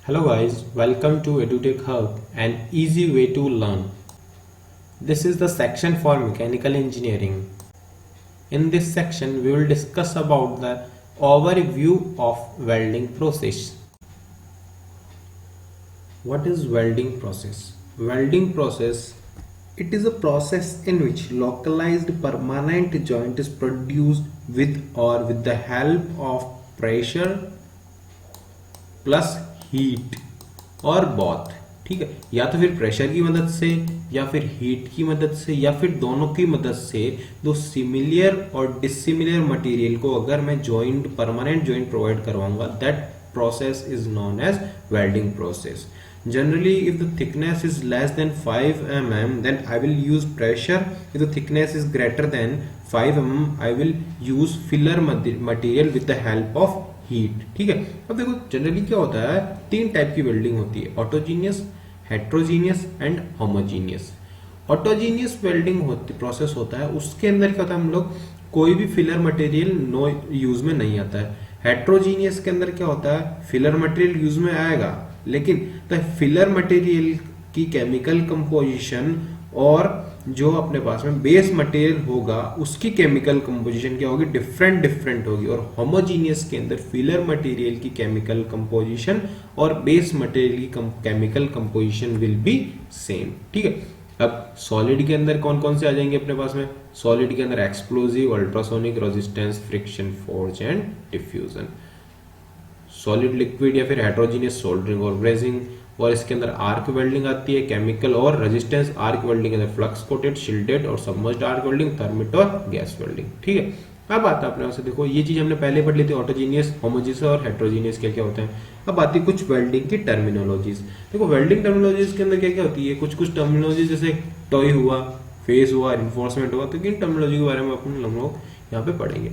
Hello guys, welcome to EduTech Hub, an easy way to learn. This is the section for mechanical engineering. In this section, we will discuss about the overview of welding process. What is welding process? Welding process, it is a process in which localized permanent joint is produced with the help of pressure plus heat और both। ठीक है, या तो फिर pressure की मदद से या फिर हीट की मदद से या फिर दोनों की मदद से दो सिमिलर और डिसिमिलर मटेरियल को अगर मैं जॉइंट परमानेंट जॉइंट प्रोवाइड करवाऊंगा, that process is known as welding process. Generally, if the thickness is less than 5 mm, then I will use pressure. If the thickness is greater than 5 mm, I will use filler material with the help of heat. ठीक है, अब देखो generally क्या होता है, तीन type की welding होती है, autogenous, heterogeneous and homogeneous. Autogenous welding process होता है, उसके अंदर क्या होता है, हम लोग कोई भी फिलर मटेरियल नो यूज में नहीं आता है। हेट्रोजीनियस के अंदर क्या होता है, फिलर मटेरियल यूज में आएगा, लेकिन द फिलर मटेरियल की केमिकल कंपोजिशन और जो अपने पास में बेस मटेरियल होगा उसकी केमिकल कंपोजिशन क्या होगी, डिफरेंट होगी। और होमोजीनियस के अंदर फिलर मटेरियल की केमिकल कंपोजिशन और बेस मटेरियल की chemical composition will be same. ठीक है, अब सॉलिड के अंदर कौन कौन से आ जाएंगे अपने पास में, सॉलिड के अंदर explosive, ultrasonic, resistance, friction forge and diffusion. Solid liquid या फिर हेट्रोजीनियस सोल्डरिंग और ब्रेजिंग, और इसके अंदर आर्क वेल्डिंग आती है, केमिकल और रेजिस्टेंस आर्क वेल्डिंग के अंदर फ्लक्स कोटेड, शिल्डेड और सबमर्ज्ड आर्क वेल्डिंग, थर्मिट और गैस वेल्डिंग। ठीक है, अब आता है अपने पास, देखो ये चीज हमने पहले पढ़ ली थी, ऑटोजीनियस, होमोजीनियस और हेट्रोजीनियस क्या क्या होते हैं। अब आती है कुछ वेल्डिंग की टर्मिनोलॉजीज। देखो वेल्डिंग टर्मिनोलॉजीज के अंदर क्या क्या होती है, कुछ टर्मिनोलॉजी जैसे टॉय हुआ, फेस हुआ, रिइंफोर्समेंट हुआ, तो इन टर्मिनोलॉजी के बारे में अपन हम लोग यहाँ पे पढ़ेंगे।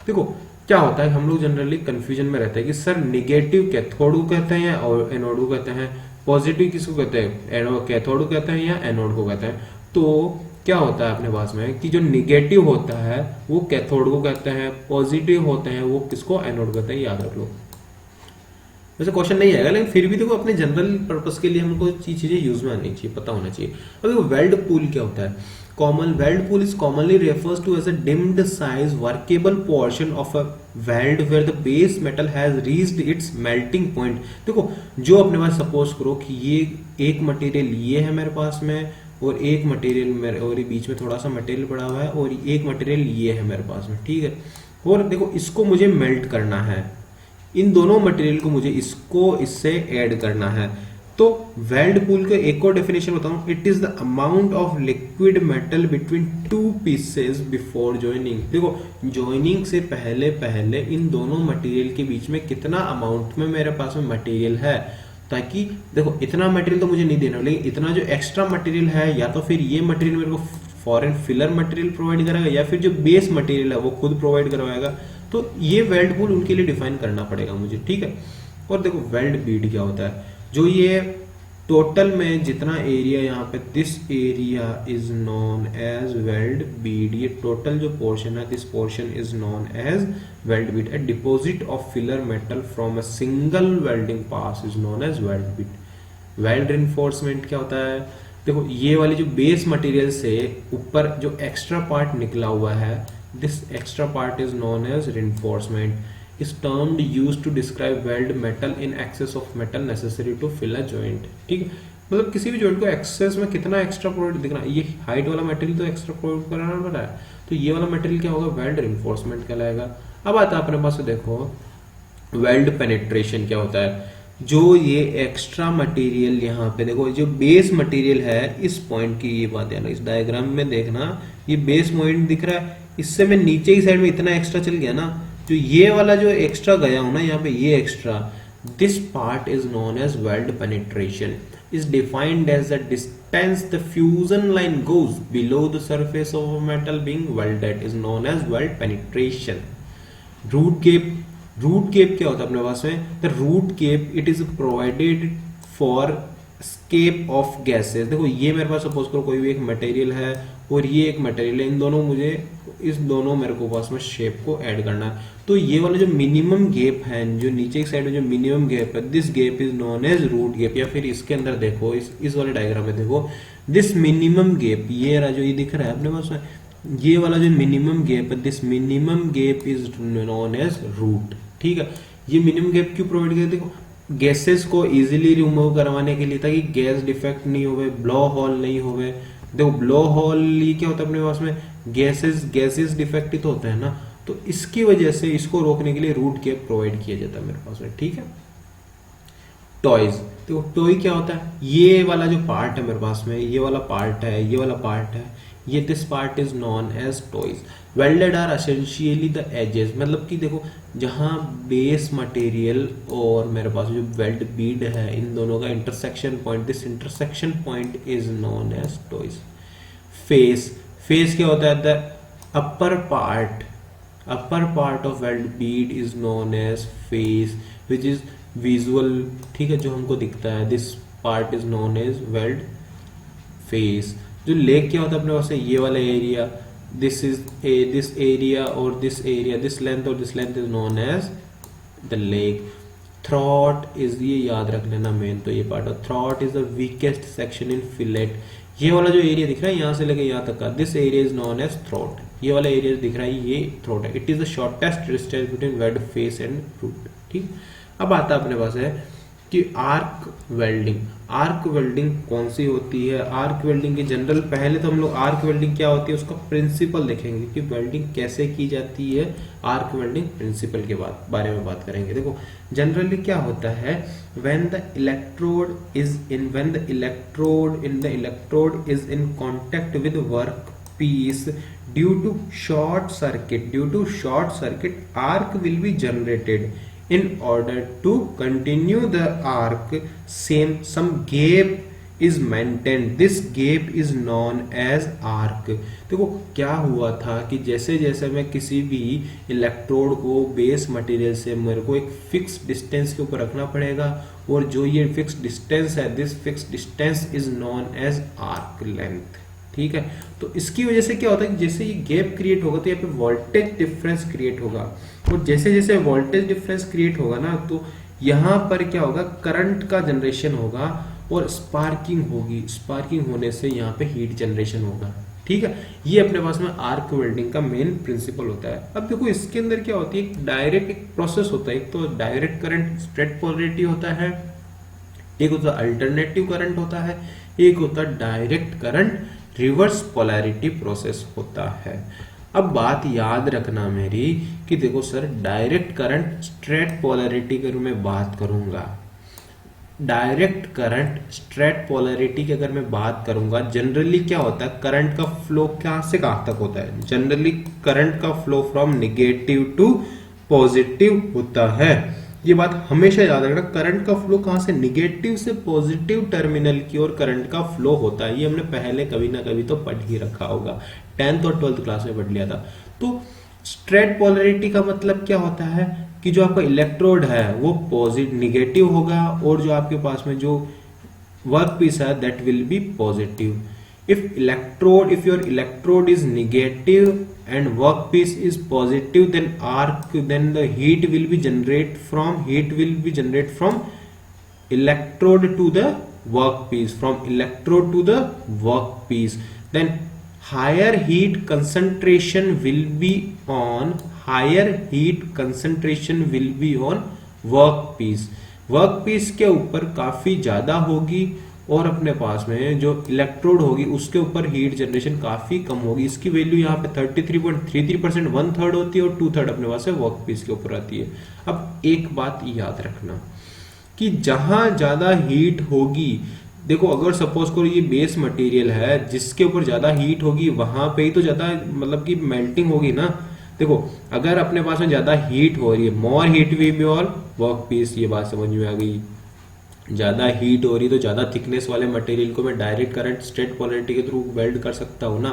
देखो क्या होता है, हम लोग जनरली कंफ्यूजन में रहते हैं कि सर निगेटिव कैथोड को कहते हैं या एनोड को कहते हैं, पॉजिटिव किसको कहते हैं, कैथोड को कहते हैं या एनोड को कहते हैं। तो क्या होता है अपने पास में कि जो निगेटिव होता है वो कैथोड को कहते हैं, पॉजिटिव होते हैं वो किसको, एनोड कहते हैं, याद रख लो। वैसे क्वेश्चन नहीं आएगा, लेकिन फिर भी देखो अपने जनरल पर्पस के लिए हमको चीजें यूज में आनी चाहिए, पता होना चाहिए। अब देखो वेल्ड पूल क्या होता है, common weld pool is commonly refers to as a dime size workable portion of a weld where the base metal has reached its melting point. देखो जो अपने पास सपोज करो कि ये एक मटेरियल ये है मेरे पास में, और एक मटेरियल मेरे और ये बीच में थोड़ा सा मटेरियल पड़ा हुआ है, और एक मटेरियल ये है मेरे पास में। ठीक है, और देखो इसको मुझे मेल्ट करना है, इन दोनों मटेरियल को मुझे इससे ऐड करना है। तो वेल्ड पूल का एक और डेफिनेशन बताऊं, it is the amount of liquid metal between two pieces before joining. देखो जॉइनिंग से पहले पहले इन दोनों मटेरियल के बीच में कितना अमाउंट में मेरे पास में मटेरियल है, ताकि देखो इतना मटेरियल तो मुझे नहीं देना, लेकिन इतना जो एक्स्ट्रा मटेरियल है या तो फिर ये मटेरियल मेरे को फॉरेन फिलर मटेरियल प्रोवाइड करेगा या फिर जो बेस मटेरियल है वो खुद प्रोवाइड करवाएगा। तो ये वेल्ड पूल उनके लिए डिफाइन करना पड़ेगा मुझे। ठीक है, और देखो वेल्ड बीड क्या होता है, जो ये टोटल में जितना एरिया यहाँ पे, this area is known as weld bead, ये टोटल जो पोर्शन है, this portion is known as weld bead. A deposit of filler metal from a single welding pass is known as weld bead. Weld reinforcement क्या होता है, देखो ये वाली जो बेस मटेरियल से ऊपर जो एक्स्ट्रा पार्ट निकला हुआ है, this extra part is known as reinforcement is termed used to describe weld metal in excess of metal necessary to fill a joint। ठीक है, मतलब किसी भी जॉइंट को एक्सेस में कितना एक्स्ट्रा प्रोवाइड दिखना, ये हाइट वाला मटेरियल तो एक्स्ट्रा प्रोवाइड कराना पड़ रहा है, तो ये वाला मटेरियल क्या होगा, वेल्ड रिइंफोर्समेंट कहलाएगा। अब आता है अपने पास, देखो वेल्ड पेनिट्रेशन क्या होता है, जो ये एक्स्ट्रा मटेरियल यहाँ पे देखो जो बेस मटेरियल है, इस पॉइंट की ये बात है ना, इस डायग्राम में देखना ये बेस पॉइंट दिख रहा है, इससे मैं नीचे की साइड में इतना एक्स्ट्रा चल गया ना, जो ये वाला जो एक्स्ट्रा गया हूं ना यहाँ पे, ये extra, this part is known as weld penetration, is defined as the distance the fusion line goes below the surface of metal being welded is known as weld penetration. Root cap क्या होता है अपने पास में, the root cap it is provided for escape of gases. देखो ये मेरे पास suppose करो कोई भी एक मटेरियल है और ये एक मटेरियल है, इन दोनों मुझे इस दोनों मेरे को पास में शेप को ऐड करना है। तो ये वाला जो मिनिमम गैप है, जो नीचे की साइड में जो मिनिमम गैप है, this gap is known as root gap. या फिर इसके अंदर देखो, इस वाले डायग्राम में देखो, दिस मिनिमम गैप, ये रहा जो ये दिख रहा है अपने पास में, ये वाला जो मिनिमम गैप है, this minimum gap is known as root. ठीक है, ये मिनिमम गैप क्यों प्रोवाइड किया? देखो गैसेस को इजीली रिमूव करवाने के लिए, ताकि गैस डिफेक्ट नहीं होवे, ब्लो होल नहीं होवे। देखो ब्लो होल ये क्या होता है अपने पास में, गैसेस डिफेक्ट ही तो होता है ना, तो इसकी वजह से इसको रोकने के लिए रूट गैप प्रोवाइड किया जाता है मेरे पास में। ठीक है, टॉयज, देखो टॉय क्या होता है, ये वाला जो पार्ट है मेरे पास में, ये वाला पार्ट है, ये वाला पार्ट है, ये this part is known as toes. Welded are essentially the edges, मतलब कि देखो जहां बेस मटेरियल और मेरे पास जो वेल्ड बीड है, इन दोनों का intersection point, this intersection point is known as toes. Face, face क्या होता है, the upper part of weld bead is known as face, which is visual. ठीक है, जो हमको दिखता है, this part is known as weld face. जो लेग क्या होता है अपने पास से, ये वाला एरिया, दिस एरिया और दिस एरिया, दिस लेंथ और this length is known as the leg. Throat is, ये याद रख लेना मेन, तो ये part of throat is the weakest section in fillet. ये वाला जो एरिया दिख रहा है यहाँ से लेके यहाँ तक का, this area is known as throat. ये वाला एरिया दिख रहा है, ये थ्रॉट है। It is the shortest distance between weld face and root. ठीक, अब आता है अपने पास है कि आर्क वेल्डिंग। आर्क वेल्डिंग कौन सी होती है? आर्क वेल्डिंग की जनरल, पहले तो हम लोग आर्क वेल्डिंग क्या होती है उसका प्रिंसिपल देखेंगे कि वेल्डिंग कैसे की जाती है। आर्क वेल्डिंग प्रिंसिपल के बारे में बात करेंगे। देखो जनरली क्या होता है, when the electrode is in contact with workpiece, due to short circuit arc will be generated. In order to continue the arc, some gap is maintained. This gap is known as arc. देखो क्या हुआ था कि जैसे जैसे मैं किसी भी इलेक्ट्रोड को बेस मटेरियल से मेरे को एक फिक्स डिस्टेंस के ऊपर रखना पड़ेगा, और जो ये फिक्स डिस्टेंस है, this fix distance is known as arc length. ठीक है, तो इसकी वजह से क्या होता है कि जैसे ये गैप क्रिएट होगा तो यहाँ पे वोल्टेज डिफरेंस क्रिएट होगा, और जैसे जैसे वोल्टेज डिफरेंस क्रिएट होगा ना, तो यहाँ पर क्या होगा, करंट का जनरेशन होगा और स्पार्किंग होगी। स्पार्किंग होने से यहाँ पे हीट जनरेशन होगा। ठीक है, ये अपने पास में आर्क वेल्डिंग का मेन प्रिंसिपल होता है। अब देखो इसके अंदर क्या होती है, एक डायरेक्ट एक प्रोसेस होता है, एक तो डायरेक्ट करंट स्ट्रेट पोलरिटी होता है, एक होता है अल्टरनेटिव करंट होता है, एक होता है direct current reverse polarity process होता है। अब बात याद रखना मेरी कि देखो sir, direct current straight polarity की अगर मैं बात करूंगा, डायरेक्ट करंट स्ट्रेट पोलैरिटी की अगर मैं बात करूंगा, जनरली क्या होता है, करंट का फ्लो कहां से कहां तक होता है? जनरली करंट का flow from negative to positive होता है। ये बात हमेशा याद रखना, करंट का फ्लो कहां से, नेगेटिव से पॉजिटिव टर्मिनल की ओर करंट का फ्लो होता है। ये हमने पहले कभी ना कभी तो पढ़ ही रखा होगा, 10th और 12th क्लास में पढ़ लिया था। तो स्ट्रेट पोलैरिटी का मतलब क्या होता है कि जो आपका इलेक्ट्रोड है वो पॉजिटिव नेगेटिव होगा, और जो आपके पास में जो वर्क पीस है that will be positive. if your electrode is negative and workpiece is positive, then the heat will be generated from electrode to the workpiece, then higher heat concentration will be on workpiece के ऊपर काफी ज्यादा होगी, और अपने पास में जो इलेक्ट्रोड होगी उसके ऊपर हीट जनरेशन काफी कम होगी। इसकी वैल्यू यहाँ पे 33.33%, 1/3 होती है, और 2/3 अपने पास है वर्क पीस के ऊपर आती है। अब एक बात याद रखना कि जहां ज्यादा हीट होगी, देखो अगर सपोज करो ये बेस मटेरियल है, जिसके ऊपर ज्यादा हीट होगी वहां पे ही तो ज्यादा मतलब कि मेल्टिंग होगी ना। देखो अगर अपने पास में ज्यादा हीट हो रही है, more heat we be on work piece, ये बात समझ में आ गई। ज्यादा हीट हो रही तो ज्यादा थिकनेस वाले मटेरियल को मैं डायरेक्ट करंट स्ट्रेट पोलैरिटी के थ्रू वेल्ड कर सकता हूं ना।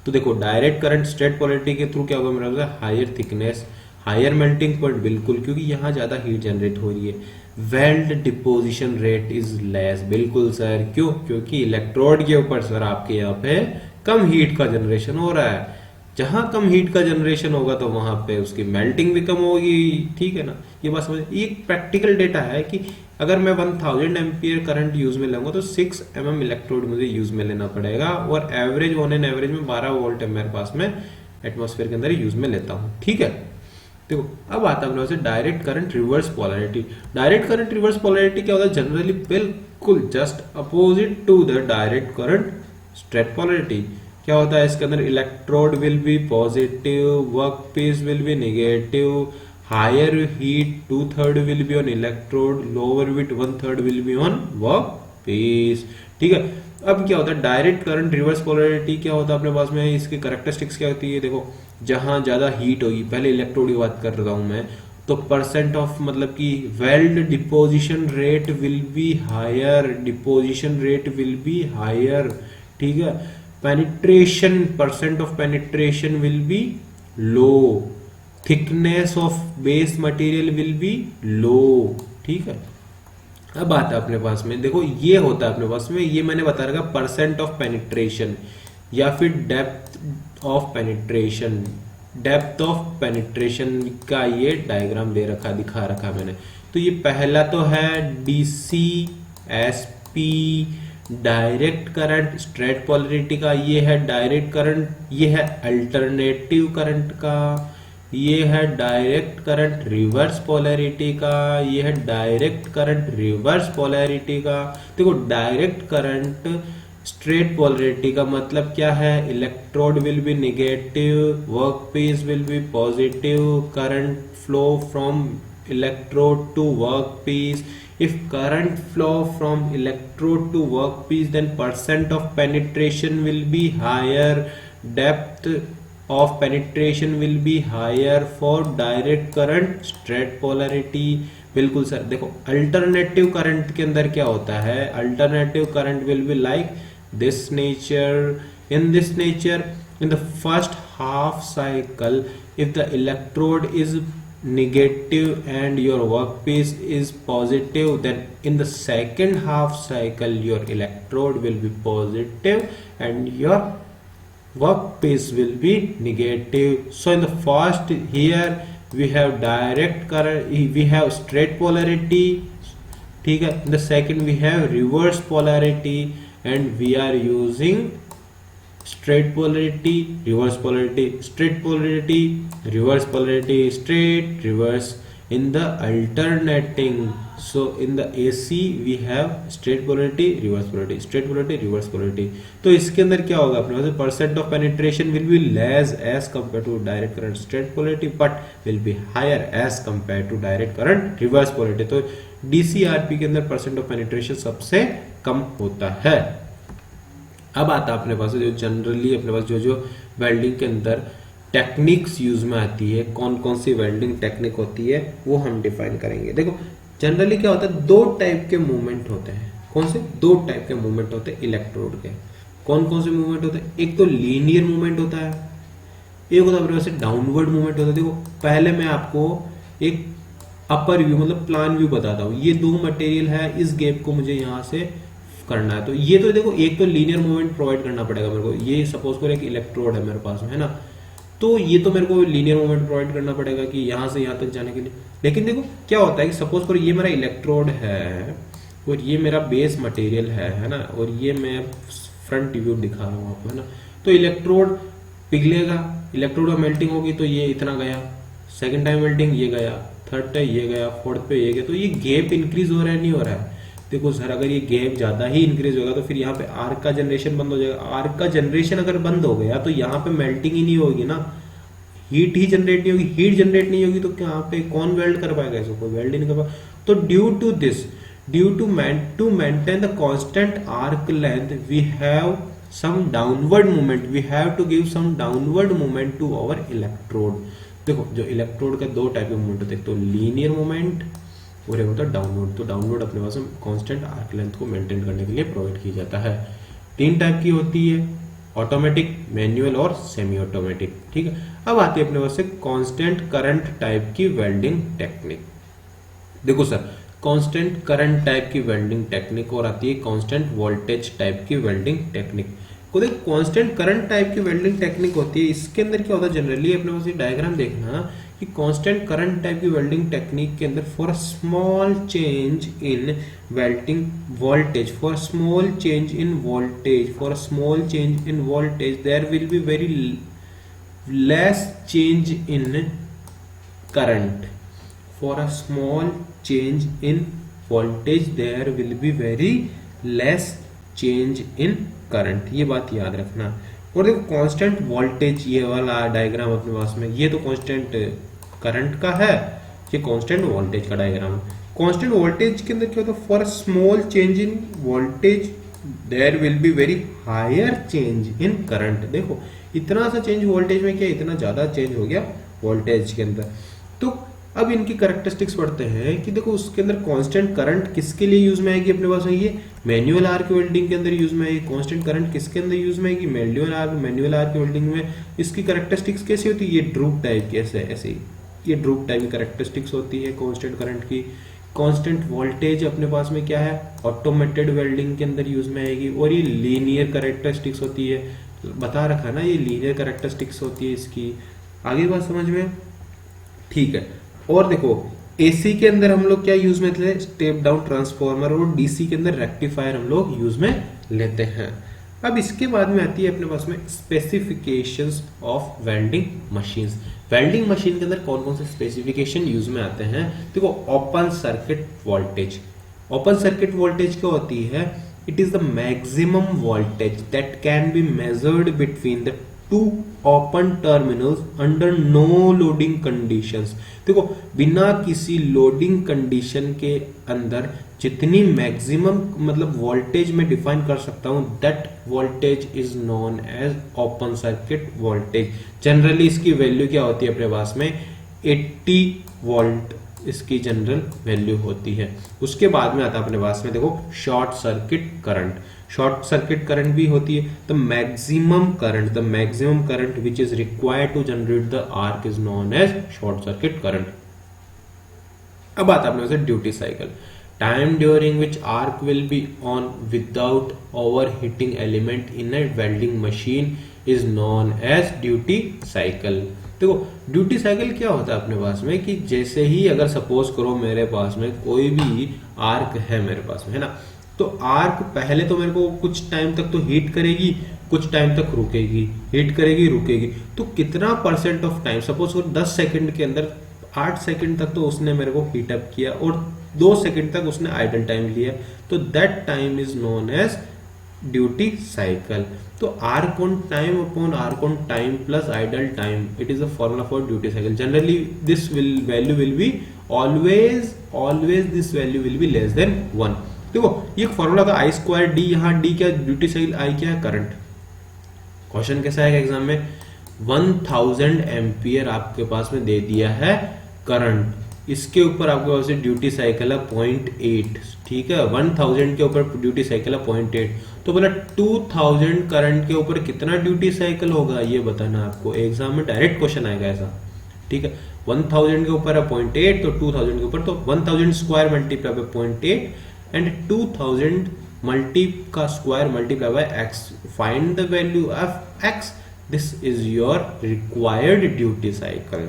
तो देखो डायरेक्ट करंट स्ट्रेट पोलैरिटी के थ्रू क्या होगा मेरा, higher thickness, higher melting point, बिल्कुल, क्योंकि यहाँ ज्यादा हीट जनरेट हो रही है। Weld deposition rate is less, बिल्कुल सर, क्यों? क्योंकि इलेक्ट्रोड के ऊपर सर आपके यहाँ पे कम हीट का जनरेशन हो रहा है। जहां कम हीट का जनरेशन होगा तो वहां पे उसकी मेल्टिंग भी कम होगी, ठीक है ना। ये बात समझ, ये प्रैक्टिकल डेटा है कि अगर मैं 1000 एम्पियर करंट यूज में लूंगा तो 6 mm इलेक्ट्रोड मुझे यूज में लेना पड़ेगा, और एवरेज ऑन एन एवरेज में 12 वोल्ट है मेरे पास में एटमॉस्फेयर के अंदर यूज में लेता हूँ, ठीक है। देखो अब आता है अपने पास direct current reverse polarity. Direct current reverse polarity क्या होता है? जनरली बिल्कुल just opposite to the direct current straight polarity. क्या होता है इसके अंदर? Electrode will be positive, work piece will be negative, higher heat 2/3 will be on electrode, lower heat 1/3 will be on work piece, ठीक है। अब क्या होता है डायरेक्ट करंट रिवर्स पोलैरिटी? क्या होता है अपने पास में, इसकी कैरेक्टरिस्टिक्स क्या होती है? देखो जहां ज्यादा हीट होगी, पहले इलेक्ट्रोड की बात कर रहा हूं मैं, तो परसेंट ऑफ मतलब कि weld deposition rate will be higher, deposition rate will be higher, ठीक है। Penetration, percent of penetration will be low, thickness of base material will be low, ठीक है। अब आता है अपने पास में, देखो ये होता है अपने पास में, ये मैंने बता रखा परसेंट ऑफ पेनिट्रेशन या फिर depth of penetration. Depth of penetration का ये डायग्राम दे रखा, दिखा रखा मैंने। तो ये पहला तो है DC SP direct current straight polarity का, ये है डायरेक्ट करंट, ये है अल्टरनेटिव करंट का, ये है डायरेक्ट करंट रिवर्स पोलैरिटी का, ये है डायरेक्ट करंट रिवर्स पोलैरिटी का। देखो डायरेक्ट करंट स्ट्रेट पोलैरिटी का मतलब क्या है? Electrode will be negative, work piece will be positive, current flow from electrode to workpiece. If current flow from electrode to workpiece, then percent of penetration will be higher, depth of penetration will be higher for direct current straight polarity. बिल्कुल sir. देखो alternative current के अंदर क्या होता है? Alternative current will be like this nature, in this nature, in the first half cycle, if the electrode is negative and your workpiece is positive, then in the second half cycle your electrode will be positive and your workpiece will be negative. So in the first here we have direct current, we have straight polarity, ठीक है। in the second we have reverse polarity and we are using straight polarity, reverse polarity, straight polarity, reverse polarity, straight, reverse in the alternating. So in the AC we have straight polarity, reverse polarity, straight polarity, reverse polarity. तो इसके अंदर क्या होगा अपने पास? Percent of penetration will be less as compare to direct current straight polarity, but will be higher as compare to direct current reverse polarity. तो D C R P के अंदर परसेंट ऑफ पेनिट्रेशन सबसे कम होता है। अब आता है अपने पास जो जनरली अपने पास जो वेल्डिंग के अंदर टेक्निक्स यूज में आती है, कौन कौन सी वेल्डिंग टेक्निक होती है वो हम डिफाइन करेंगे। देखो जनरली क्या होता है? दो टाइप के मूवमेंट होते हैं। कौन से? दो टाइप के मूवमेंट होते हैं इलेक्ट्रोड के। कौन कौन से मूवमेंट होते हैं? एक तो लीनियर मूवमेंट होता है, एक होता है अपने पास डाउनवर्ड मूवमेंट होता है। देखो पहले मैं आपको एक अपर व्यू मतलब प्लान व्यू बताता हूँ। ये दो मटेरियल है, इस गैप को मुझे यहाँ से करना है, तो ये तो देखो एक तो लीनियर मूवमेंट प्रोवाइड करना पड़ेगा मेरे को। ये सपोज करो एक इलेक्ट्रोड है मेरे पास में, है ना, तो ये तो मेरे को लीनियर मूवमेंट प्रोवाइड करना पड़ेगा कि यहाँ से यहाँ तक जाने के लिए। लेकिन देखो क्या होता है कि सपोज करो ये मेरा इलेक्ट्रोड है और ये मेरा बेस मटेरियल है ना, और ये मैं फ्रंट व्यू दिखा रहा हूँ आपको, है ना। तो इलेक्ट्रोड पिघलेगा, इलेक्ट्रोड में मेल्टिंग होगी तो ये इतना गया, सेकेंड टाइम मेल्टिंग ये गया, थर्ड टाइम ये गया, फोर्थ पे ये गया। तो ये गैप इंक्रीज हो रहा है नहीं हो रहा है? देखो सर अगर ये गैप ज्यादा ही इंक्रीज होगा तो फिर यहाँ पे आर्क का जनरेशन बंद हो जाएगा। आर्क का जनरेशन अगर बंद हो गया तो यहाँ पे मेल्टिंग ही नहीं होगी ना, हीट ही जनरेट नहीं होगी। हीट जनरेट नहीं होगी तो यहाँ पे कौन वेल्ड कर पाएगा? इसको कोई वेल्ड ही नहीं कर पाएगा। तो due to this, due to maintain the constant arc length we have some downward movement, we have to give some downward movement to our electrode. देखो जो इलेक्ट्रोड के दो टाइप के मूवमेंट होते हैं, तो लीनियर मूवमेंट और एक होता है डाउनवर्ड। तो डाउनवर्ड अपने पास कांस्टेंट आर्क लेंथ को मेंटेन करने के लिए प्रोवाइड की जाता है। तीन टाइप की होती है, ऑटोमेटिक, मैनुअल और सेमी ऑटोमेटिक, ठीक है। अब आती है अपने पास से कांस्टेंट करंट टाइप की वेल्डिंग टेक्निक। देखो सर कांस्टेंट करंट टाइप की वेल्डिंग टेक्निक और आती है कांस्टेंट वोल्टेज टाइप की वेल्डिंग टेक्निक। को देख कांस्टेंट करंट टाइप की वेल्डिंग टेक्निक होती है। इसके अंदर क्या होता है जनरली अपने पास ये डायग्राम देखना कि कांस्टेंट करंट टाइप की वेल्डिंग टेक्निक के अंदर for a small change in welding voltage, for small change in voltage, for small change in voltage there will be very less change in current. For a small change in voltage there will be very less change in current. ये बात याद रखना। और देखो constant voltage, ये वाला diagram अपने पास में, ये तो कांस्टेंट करंट का है, ये कांस्टेंट वोल्टेज का डायग्राम। कांस्टेंट वोल्टेज के अंदर क्या होता है, for small change in voltage there will be very higher change in current. देखो इतना सा चेंज वोल्टेज में, क्या इतना ज्यादा चेंज हो गया वोल्टेज के अंदर। तो अब इनकी कैरेक्टरिस्टिक्स पढ़ते हैं कि देखो उसके अंदर कांस्टेंट करंट किसके लिए यूज में आएगी अपने पास में, ये मैनुअल आर्क वेल्डिंग के अंदर यूज में आएगी। कांस्टेंट करंट किसके अंदर यूज में आएगी, मैनुअल आर्क वेल्डिंग में। इसकी कैरेक्टरिस्टिक्स कैसी होती है, ये ड्रूप टाइप की, ऐसे ये ड्रूप टाइप की कैरेक्टरिस्टिक्स होती है कांस्टेंट करंट की। कांस्टेंट वोल्टेज अपने पास में क्या है, ऑटोमेटेड वेल्डिंग के अंदर यूज में आएगी। और ये लीनियर कैरेक्टरिस्टिक्स होती है, बता रखा ना, ये लीनियर कैरेक्टरिस्टिक्स होती है इसकी। आगे बात समझ में, ठीक है। और देखो एसी के अंदर हम लोग क्या यूज में लेते हैं, स्टेप डाउन ट्रांसफॉर्मर, और डीसी के अंदर रेक्टिफायर हम लोग यूज में लेते हैं। अब इसके बाद में आती है अपने पास में specifications of welding machines. Welding machine के अंदर कौन कौन से स्पेसिफिकेशन यूज में आते हैं, देखो open circuit voltage. Open circuit voltage क्या होती है, it is the maximum voltage that can be measured between the two open terminals under no loading conditions। देखो बिना किसी लोडिंग कंडीशन के अंदर जितनी मैक्सिमम मतलब वोल्टेज में डिफाइन कर सकता हूं, that voltage is known as open circuit voltage. Generally इसकी वैल्यू क्या होती है अपने पास में, 80 वोल्ट इसकी जनरल वैल्यू होती है। उसके बाद में आता है अपने पास में देखो short circuit current. Short circuit current भी होती है। The maximum current which is required to generate the arc is known as short circuit current. अब आता है अपने पास में duty cycle. Time during which arc will be on without over heating element in a welding machine is known as duty cycle. देखो duty cycle क्या होता है अपने पास में कि जैसे ही अगर सपोज करो मेरे पास में कोई भी आर्क है मेरे पास में, है ना, तो आर्क पहले तो मेरे को कुछ टाइम तक तो हीट करेगी, कुछ टाइम तक रुकेगी, हीट करेगी रुकेगी। तो कितना परसेंट ऑफ टाइम, सपोज करो 10 सेकंड के अंदर 8 सेकंड तक तो उसने मेरे को हीट अप किया और 2 सेकंड तक उसने आइडल टाइम लिया, तो that time is known as duty cycle. तो arc on time upon arc on time plus idle time, it is a formula for duty cycle. Generally this value will be always this value will be less than 1। देखो ये formula का I square D, यहाँ D क्या duty cycle, I क्या है current. Question कैसा है exam में, 1000 एम्पियर आपके पास में दे दिया है करंट, इसके ऊपर आपके पास ड्यूटी साइकिल है 0.8, ठीक है। 1000 के ऊपर ड्यूटी साइकिल है 0.8, तो बोला 2000 करंट के ऊपर कितना ड्यूटी साइकिल होगा ये बताना आपको। एग्जाम में डायरेक्ट क्वेश्चन आएगा ऐसा, ठीक है। 1000 के ऊपर है 0.8, तो 2000 के ऊपर तो 1000 square multiply by 0.8 and 2000 multi का square multiply by X. Find the value of X, this is your required duty cycle,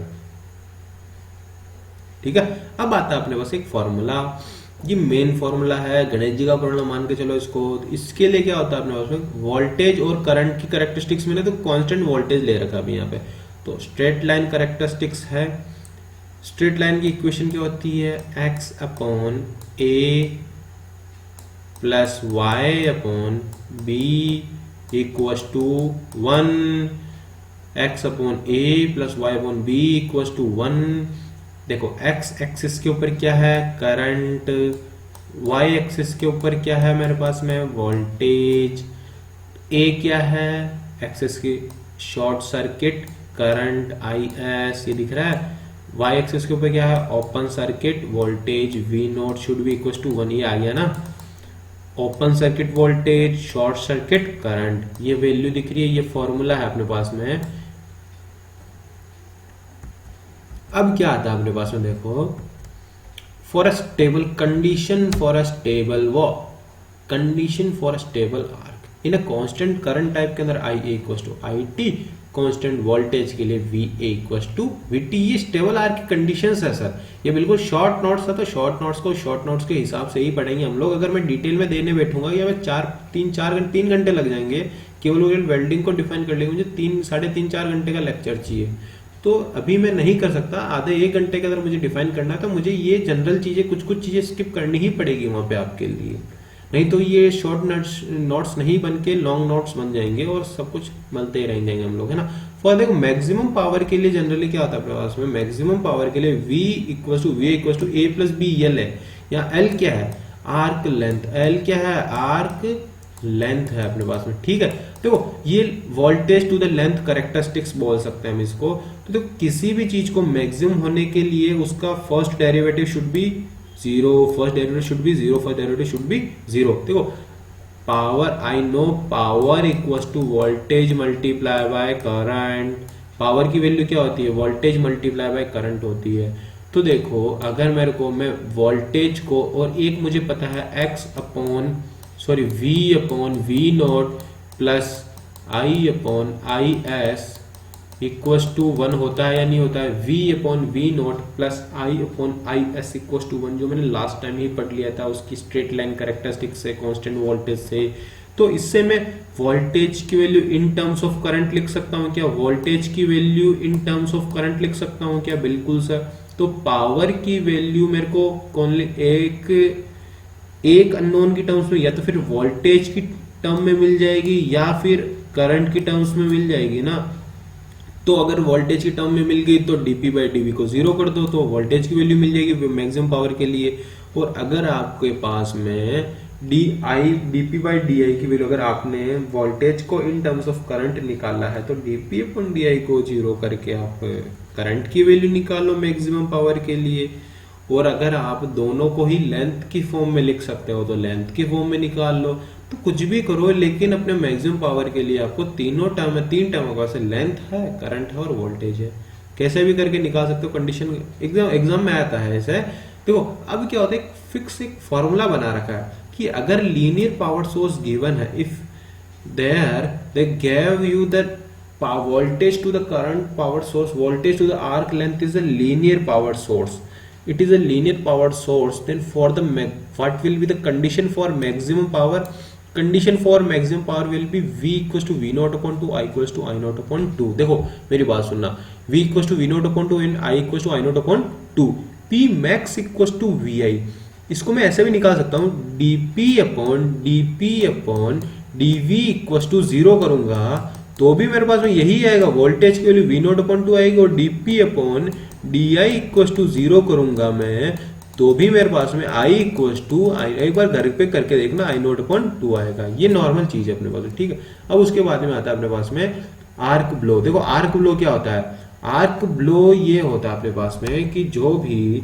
ठीक है। अब आता है अपने पास एक फॉर्मूला, ये मेन फॉर्मूला है, गणेश जी का फॉर्मूला मान के चलो इसको। इसके लिए क्या होता है अपने पास में, वोल्टेज और करंट की कैरेक्टरिस्टिक्स मिले तो कांस्टेंट वोल्टेज ले रखा अभी यहाँ पे। तो स्ट्रेट लाइन कैरेक्टरिस्टिक्स है, स्ट्रेट लाइन की इक्वेशन क्या होती है, x upon a plus Y upon B equals to 1, x upon a plus Y upon B equals to 1। देखो x एक्सिस के ऊपर क्या है करंट, y एक्सिस के ऊपर क्या है मेरे पास में वोल्टेज, a क्या है एक्सिस की शॉर्ट सर्किट करंट IS, ये दिख रहा है। y एक्सिस के ऊपर क्या है open circuit voltage V0 should be equal to 1, ये आ गया ना। Open circuit voltage short circuit current, ये वैल्यू दिख रही है, ये फॉर्मूला है अपने पास में। अब क्या आता है अपने पास में, देखो for a stable condition for a stable condition for a stable arc. In a constant current type के अंदर I A equal to I T, constant voltage के लिए V A equal to V T. ये stable arc की conditions है sir, ये बिल्कुल short notes है, तो शॉर्ट नोट्स को शॉर्ट नोट्स के हिसाब से ही पढ़ेंगे हम लोग। अगर मैं डिटेल में देने बैठूंगा या मैं 3 घंटे लग जाएंगे केवल वेल्डिंग को डिफाइन कर लेंगे, मुझे 3-4 घंटे का लेक्चर चाहिए, तो अभी मैं नहीं कर सकता। आधे 1 घंटे के अंदर मुझे डिफाइन करना है, तो मुझे ये जनरल चीजें कुछ चीजें स्किप करनी ही पड़ेगी वहां पे आपके लिए, नहीं तो ये शॉर्ट नोट्स नहीं बन के लॉन्ग नोट्स बन जाएंगे और सब कुछ मलते ही रह जाएंगे हम लोग, है ना। फॉर देखो मैक्सिमम पावर के लिए जनरली क्या होता है अपने पास में, मैक्सिमम पावर के लिए V equal to A plus B L है, या L क्या है, आर्क लेंथ, L क्या है, आर्क लेंथ है अपने पास में, ठीक है। देखो ये voltage to the length characteristics बोल सकते हैं हम इसको। तो देखो किसी भी चीज को मैक्सिमम होने के लिए उसका first derivative should be zero, first derivative should be zero, first derivative should be zero. देखो power, I know power equals to voltage multiply by current. Power की वैल्यू क्या होती है, वोल्टेज मल्टीप्लाई बाय करंट होती है। तो देखो अगर मेरे को मैं वोल्टेज को, और एक मुझे पता है V upon V naught plus I upon I S equals to 1 होता है या नहीं होता है, V upon V naught plus I upon I S equals to 1, जो मैंने लास्ट टाइम ही पढ़ लिया था उसकी स्ट्रेट लाइन कैरेक्टरिस्टिक से, कांस्टेंट वोल्टेज से। तो इससे मैं वोल्टेज की value in terms of current लिख सकता हूँ क्या, वोल्टेज की value in terms of current लिख सकता हूँ क्या, बिल्कुल सर। तो पावर की वैल्यू मेरे को कौन, एक अननोन की टर्म्स में, या तो फिर वोल्टेज की टर्म में मिल जाएगी या फिर करंट की टर्म्स में मिल जाएगी ना। तो अगर वोल्टेज की टर्म में मिल गई तो dp बाई डी को जीरो कर दो, तो वोल्टेज की वैल्यू मिल जाएगी मैक्सिमम पावर के लिए। और अगर आपके पास में dp बाई डी की वैल्यू, अगर आपने वोल्टेज को इन टर्म्स ऑफ करंट निकाला है तो dp अपॉन डी को जीरो करके आप करंट की वैल्यू निकालो मैक्सिमम पावर के लिए। और अगर आप दोनों को ही लेंथ की फॉर्म में लिख सकते हो तो लेंथ की फॉर्म में निकाल लो, तो कुछ भी करो, लेकिन अपने मैक्सिमम पावर के लिए आपको तीन टर्म का लेंथ है, करंट है और वोल्टेज है, कैसे भी करके निकाल सकते हो। कंडीशन एग्जाम में आता है ऐसे। देखो अब क्या होता है, फिक्स एक फॉर्मूला बना रखा है कि अगर लीनियर पावर सोर्स गिवन है, if they give you the voltage to the current power source, voltage to the arc length is a linear power source, it is a linear power source, then for the what will be the condition for maximum power, condition for maximum power will be V equals to V naught upon 2, I equals to I naught upon 2। देखो मेरी बात सुनना, V equals to V naught upon 2 and I equals to I naught upon 2, P max equals to VI। इसको मैं ऐसे भी निकाल सकता हूँ, dp upon dv equals to 0 करूंगा तो भी मेरे पास में यही आएगा, वोल्टेज की वैल्यू V नॉट अपॉन 2 आएगी, और dp upon di equals to 0 करूंगा मैं तो भी मेरे पास में I इक्वल्स टू, एक बार घर पे करके देखना, I नॉट अपॉन 2 आएगा। ये नॉर्मल चीज है अपने पास में, ठीक है। अब उसके बाद में आता है अपने पास में आर्क ब्लो। देखो आर्क ब्लो क्या होता है, आर्क ब्लो ये होता है अपने पास में कि जो भी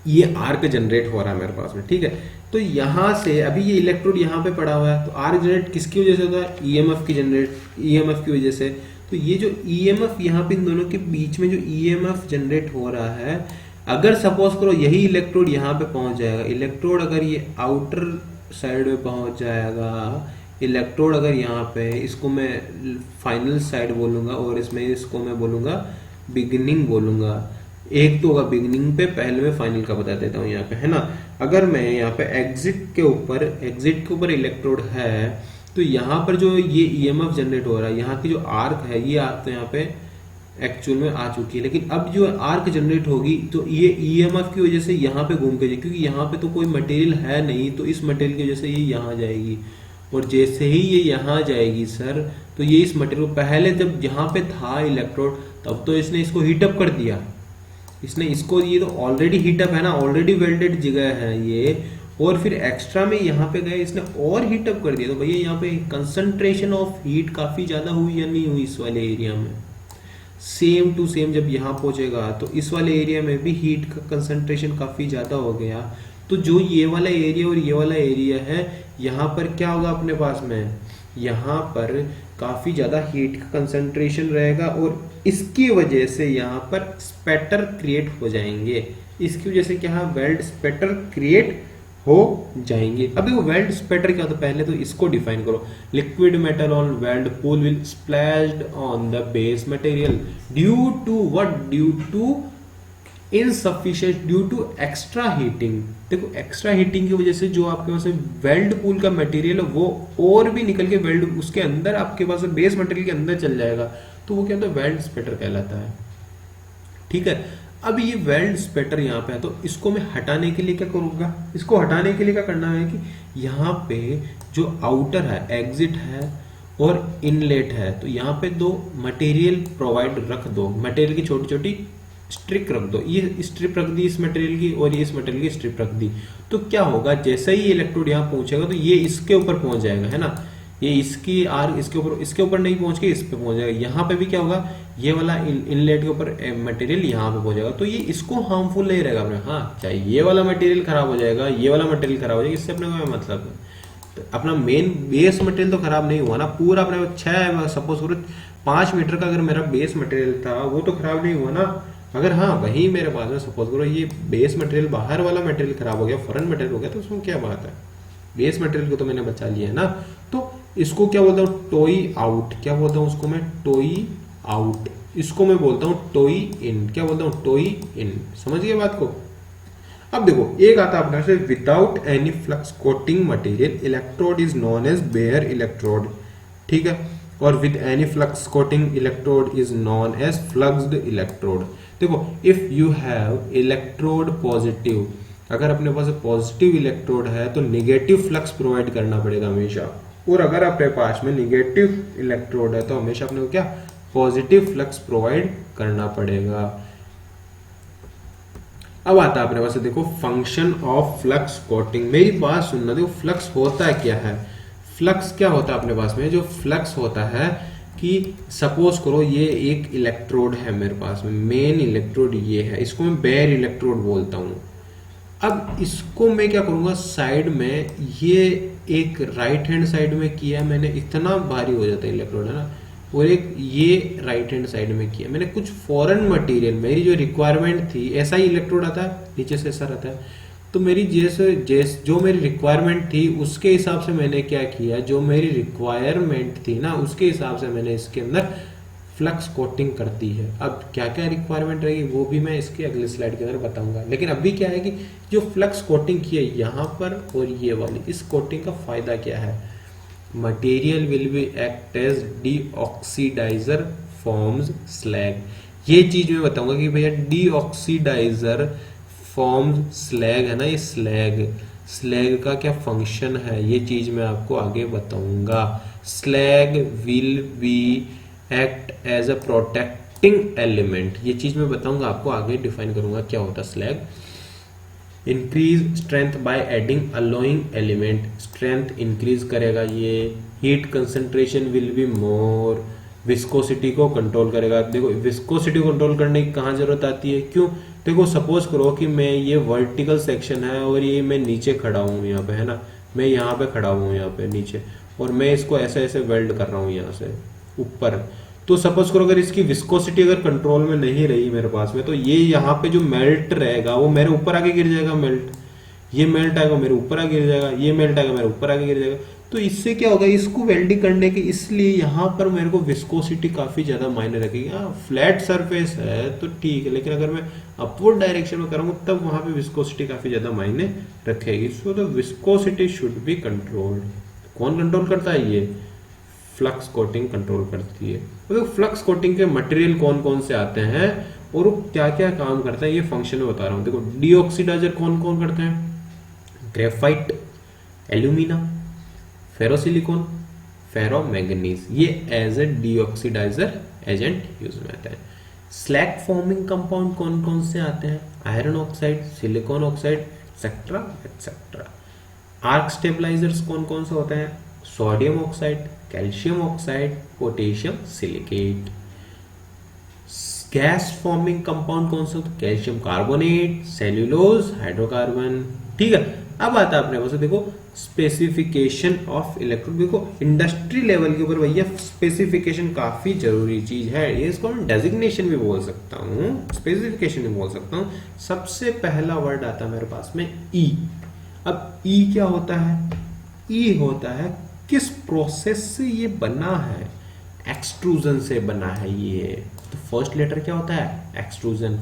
ये आर्क जनरेट हो रहा है मेरे पास में, ठीक है। तो यहां से अभी ये इलेक्ट्रोड यहाँ पे पड़ा हुआ है, तो आर्क जनरेट किसकी वजह से होता है, ईएमएफ की वजह से। तो ये जो ईएमएफ यहाँ पे इन दोनों के बीच में जो ईएमएफ जनरेट हो रहा है, अगर सपोज करो यही इलेक्ट्रोड यहाँ पे पहुंच जाएगा, इलेक्ट्रोड अगर ये आउटर साइड में पहुंच जाएगा, इलेक्ट्रोड अगर यहाँ पे, इसको मैं फाइनल साइड बोलूंगा और इसको मैं बोलूंगा बिगिनिंग बोलूंगा। एक तो होगा बिगिनिंग पे, पहले मैं फाइनल का बता देता हूँ यहाँ पे, है ना। अगर मैं यहाँ पे एग्जिट के ऊपर इलेक्ट्रोड है, तो यहाँ पर जो ये ईएमएफ जनरेट हो रहा है, यहाँ की जो आर्क है, ये आर्क तो यहाँ पे एक्चुअल में आ चुकी है, लेकिन अब जो आर्क जनरेट होगी तो ये ईएमएफ की वजह से यहाँ पे घूम के जाएगी, क्योंकि यहाँ पे तो कोई मटेरियल है नहीं, तो इस मटेरियल की वजह से ये यहाँ जाएगी। और जैसे ही ये यहाँ जाएगी सर, तो ये इस मटेरियल, पहले जब यहाँ पे था इलेक्ट्रोड तब तो इसने इसको हीटअप कर दिया, इसने इसको, ये तो ऑलरेडी हीटअप है ना, ऑलरेडी वेल्डेड जगह है ये, और फिर एक्स्ट्रा में यहाँ पे गए इसने और हीटअप कर दिया। तो भैया यहाँ पे कंसंट्रेशन ऑफ हीट काफी ज्यादा हुई या नहीं हुई इस वाले एरिया में, सेम टू सेम जब यहाँ पहुंचेगा तो इस वाले एरिया में भी हीट का कंसंट्रेशन काफी ज्यादा हो गया। तो जो ये वाला एरिया और ये वाला एरिया है, यहाँ पर क्या होगा अपने पास में, यहाँ पर काफी ज्यादा हीट का कंसंट्रेशन रहेगा, और इसकी वजह से यहाँ पर स्पैटर क्रिएट हो जाएंगे। इसकी वजह से क्या, वेल्ड स्पैटर क्रिएट हो जाएंगे। अब देखो वेल्ड स्पेटर क्या होता है, पहले तो इसको डिफाइन करो। Liquid metal on weld pool will splashed on the base material due to what, due to insufficient, due to extra heating. देखो एक्स्ट्रा हीटिंग की वजह से जो आपके पास वेल्ड पूल का मटेरियल है वो और भी निकल के वेल्ड उसके अंदर आपके पास बेस मटेरियल के अंदर चल जाएगा, तो वो क्या होता है, वेल्ड स्पेटर कहलाता है। ठीक है, अब ये वेल्ड स्पेटर यहाँ पे है, तो इसको मैं हटाने के लिए क्या करूंगा, इसको हटाने के लिए क्या करना है कि यहाँ पे जो आउटर है, एग्जिट है और इनलेट है, तो यहाँ पे दो मटेरियल प्रोवाइड रख दो, मटेरियल की छोटी छोटी स्ट्रिप रख दो। ये स्ट्रिप रख दी इस मटेरियल की और ये इस मटेरियल की स्ट्रिप रख दी, तो क्या होगा, जैसे ही इलेक्ट्रोड यहाँ पहुंचेगा तो ये इसके ऊपर पहुंच जाएगा, है ना, ये इसकी आर इसके ऊपर नहीं पहुंच के इस पे पहुंच जाएगा। यहाँ पे भी क्या होगा, ये वाला इनलेट के ऊपर मटेरियल यहाँ पे पहुंच जाएगा, तो ये इसको हार्मफुल नहीं रहेगा अपने। हाँ, चाहे ये वाला मटेरियल खराब हो जाएगा, ये वाला मटेरियल खराब हो जाएगा, इससे अपने को मतलब है, तो अपना मेन बेस मटेरियल तो खराब नहीं हुआ ना पूरा। अपने 6 सपोज करो 5 मीटर का अगर मेरा बेस मटेरियल था वो तो खराब नहीं हुआ ना। अगर हाँ वही मेरे पास में सपोज करो ये बेस मटेरियल, बाहर वाला मटेरियल खराब हो गया, फॉरेन मटेरियल हो गया, तो उसमें क्या बात है, बेस मटेरियल को तो मैंने बचा लिया है ना। तो इसको क्या बोलता हूँ, टोई आउट। क्या बोलता हूँ उसको मैं, टोई आउट। इसको मैं बोलता हूँ टोई इन। क्या बोलता हूँ, टोई इन। समझ गए बात को। अब देखो एक आता है अपने से, without any flux coating material electrode is known as bare electrode. ठीक है, और with any flux coating electrode is known as fluxed electrode. देखो if you have electrode positive, अगर अपने पास पॉजिटिव इलेक्ट्रोड है तो निगेटिव फ्लक्स प्रोवाइड करना पड़ेगा हमेशा, और अगर अपने पास में निगेटिव इलेक्ट्रोड है तो हमेशा अपने को क्या, पॉजिटिव फ्लक्स प्रोवाइड करना पड़ेगा। अब आता है अपने पास देखो फंक्शन ऑफ फ्लक्स कोटिंग। मेरी बात सुनना, देखो फ्लक्स होता क्या है, फ्लक्स क्या होता है अपने पास में, जो फ्लक्स होता है कि सपोज करो ये एक इलेक्ट्रोड है मेरे पास में, मेन इलेक्ट्रोड ये है, इसको मैं बेयर इलेक्ट्रोड बोलता हूँ। अब इसको मैं क्या करूंगा, साइड में ये एक राइट हैंड साइड में किया मैंने, इतना भारी हो जाता है इलेक्ट्रोड, है ना, और एक ये राइट हैंड साइड में किया मैंने। कुछ फॉरेन मटेरियल, मेरी जो रिक्वायरमेंट थी, ऐसा ही इलेक्ट्रोड आता है, नीचे से ऐसा रहता है, तो मेरी जो मेरी रिक्वायरमेंट थी उसके हिसाब से मैंने क्या किया, जो मेरी रिक्वायरमेंट थी ना उसके हिसाब से मैंने इसके अंदर फ्लक्स कोटिंग कर दी है। अब क्या क्या रिक्वायरमेंट रहेगी वो भी मैं इसके अगले स्लाइड के अंदर बताऊंगा, लेकिन अभी क्या है कि जो फ्लक्स कोटिंग की है यहाँ पर और ये वाली, इस कोटिंग का फायदा क्या है, material will be act as deoxidizer forms slag. ये चीज मैं बताऊंगा कि भैया डीऑक्सीडाइजर फॉर्म्स स्लैग है ना, ये स्लैग का क्या फंक्शन है, ये चीज मैं आपको आगे बताऊंगा। Slag will be act as a protecting element, ये चीज मैं बताऊंगा आपको आगे, डिफाइन करूंगा क्या होता है slag. Increase strength by adding allowing element, strength increase करेगा ये। Heat concentration will be more, viscosity को कंट्रोल करेगा। देखो विस्कोसिटी को कंट्रोल करने की कहाँ जरूरत आती है, क्यों, देखो सपोज करो कि मैं ये वर्टिकल सेक्शन है और ये मैं नीचे खड़ा हूँ यहाँ पे, है ना, मैं यहाँ पे खड़ा हूँ यहाँ पे नीचे, और मैं इसको ऐसे ऐसे वेल्ड कर रहा हूँ यहाँ से ऊपर, तो सपोज करो अगर इसकी विस्कोसिटी अगर कंट्रोल में नहीं रही मेरे पास में, तो ये यहाँ पे जो मेल्ट रहेगा वो मेरे ऊपर आके गिर जाएगा, मेल्ट, ये मेल्ट आएगा मेरे ऊपर आके गिर जाएगा, ये मेल्ट आएगा मेरे ऊपर आके गिर जाएगा। तो इससे क्या होगा, इसको वेल्डिंग करने के इसलिए यहाँ पर मेरे को विस्कोसिटी काफी ज्यादा मायने रखेगी। हाँ फ्लैट सरफेस है तो ठीक है, लेकिन अगर मैं अपवर्ड डायरेक्शन में करूंगा तब वहां पे विस्कोसिटी काफी ज्यादा मायने रखेगी। So the viscosity should be controlled. कौन कंट्रोल करता है, ये फ्लक्स कोटिंग कंट्रोल करती है। तो फ्लक्स कोटिंग के मटेरियल कौन कौन से आते हैं और वो क्या क्या काम करता है, ये फंक्शन में बता रहा हूं। देखो डीऑक्सीडाइजर कौन कौन करते हैं, ग्रेफाइट, एल्यूमिना, फेरोसिलिकॉन, फेरोमैंगनीज, ये एज ए डीऑक्सीडाइजर एजेंट यूज में आते हैं। स्लैग फॉर्मिंग कंपाउंड कौन कौन से आते हैं, iron oxide, silicon oxide, etcetera etcetera. Arc stabilisers कौन कौन से होते हैं, sodium oxide, calcium oxide, potassium silicate. Gas forming compound कौन सा, कैल्शियम कार्बोनेट, सेल्यूलोज, हाइड्रोकार्बन। ठीक है, अब आता है अपने पास देखो स्पेसिफिकेशन ऑफ इलेक्ट्रोड। देखो इंडस्ट्री लेवल के ऊपर भैया स्पेसिफिकेशन काफी जरूरी चीज है, ये इसको मैं डेजिग्नेशन भी बोल सकता हूँ, स्पेसिफिकेशन भी बोल सकता हूँ। सबसे पहला वर्ड आता है मेरे पास में ई। अब ई क्या होता है, ई होता है किस प्रोसेस से ये बना है, एक्सट्रूजन से बना है ये। तो फर्स्ट लेटर क्या होता है, extrusion,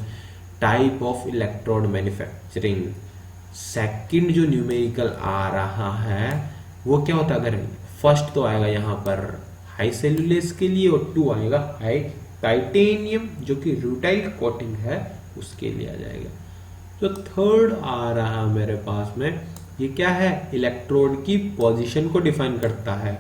type of electrode manufacturing. Second जो न्यूमेरिकल आ रहा है वो क्या होता है, अगर फर्स्ट तो आएगा यहाँ पर हाई सेल्यूलेस के लिए और टू आएगा हाई टाइटेनियम जो कि रूटाइल कोटिंग है उसके लिए आ जाएगा। जो थर्ड आ रहा मेरे पास में ये क्या है, इलेक्ट्रोड की पोजीशन को डिफाइन करता है।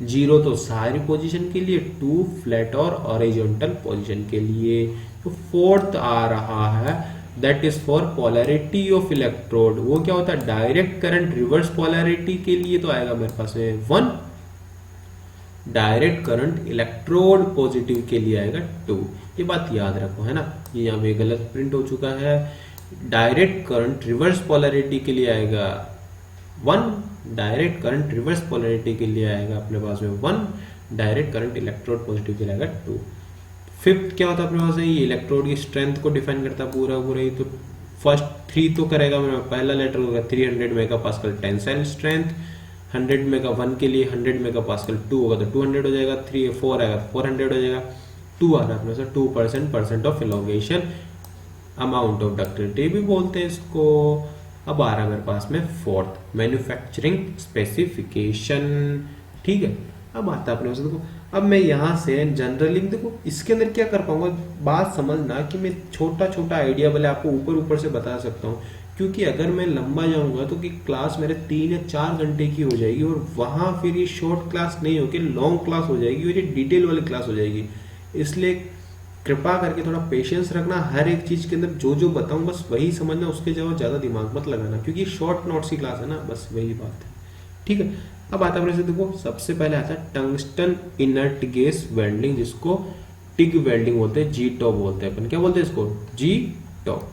0 तो सारी पोजीशन के लिए, 2 फ्लैट और हॉरिजॉन्टल पोजीशन के लिए। तो फोर्थ आ रहा है that is for polarity of electrode, वो क्या होता है, डायरेक्ट करंट रिवर्स पोलैरिटी के लिए तो आएगा मेरे पास में 1, डायरेक्ट करंट इलेक्ट्रोड पॉजिटिव के लिए आएगा 2। ये बात याद रखो है ना, ये यहाँ पे गलत प्रिंट हो चुका है। डायरेक्ट करंट रिवर्स पोलैरिटी के लिए आएगा 1, डायरेक्ट करंट रिवर्स पोलैरिटी के लिए आएगा अपने पास में 1, डायरेक्ट करंट इलेक्ट्रोड पॉजिटिव के लिए आएगा 2। फिफ्थ क्या होता है अपने पास में, ये इलेक्ट्रोड की स्ट्रेंथ को डिफाइन करता है पूरा पूरा ही। तो फर्स्ट 3 तो करेगा मेरा पहला लेटर होगा 300 मेगापास्कल टेंसाइल स्ट्रेंथ, 100 मेगा 1 के लिए 100 मेगापास्कल 2 होगा तो 200 हो जाएगा, 3 4 आएगा 400 हो जाएगा। 2 आ रहा है अपने पास 2% percent of elongation, amount of ductility भी बोलते हैं इसको। अब आ रहा है मेरे पास में फोर्थ, मैन्युफैक्चरिंग स्पेसिफिकेशन। ठीक है, अब आता है अपने पास, देखो अब मैं यहाँ से जनरली देखो इसके अंदर क्या कर पाऊंगा, बात समझना कि मैं छोटा छोटा आइडिया भले आपको ऊपर ऊपर से बता सकता हूँ, क्योंकि अगर मैं लंबा जाऊंगा तो कि क्लास मेरे 3 या 4 घंटे की हो जाएगी और वहां फिर ये शॉर्ट क्लास नहीं होकर लॉन्ग क्लास हो जाएगी और ये डिटेल वाली क्लास हो जाएगी। इसलिए कृपा करके थोड़ा पेशेंस रखना, हर एक चीज के अंदर जो जो बताऊं बस वही समझना, उसके जगह ज्यादा दिमाग मत लगाना, क्योंकि शॉर्ट नोट्स की क्लास है ना, बस वही बात है। ठीक है, अब आता है देखो सबसे पहले आता है टंगस्टन इनर्ट गैस वेल्डिंग, जिसको टिग वेल्डिंग बोलते हैं, जी टॉप बोलते हैं अपन, क्या बोलते हैं इसको, G top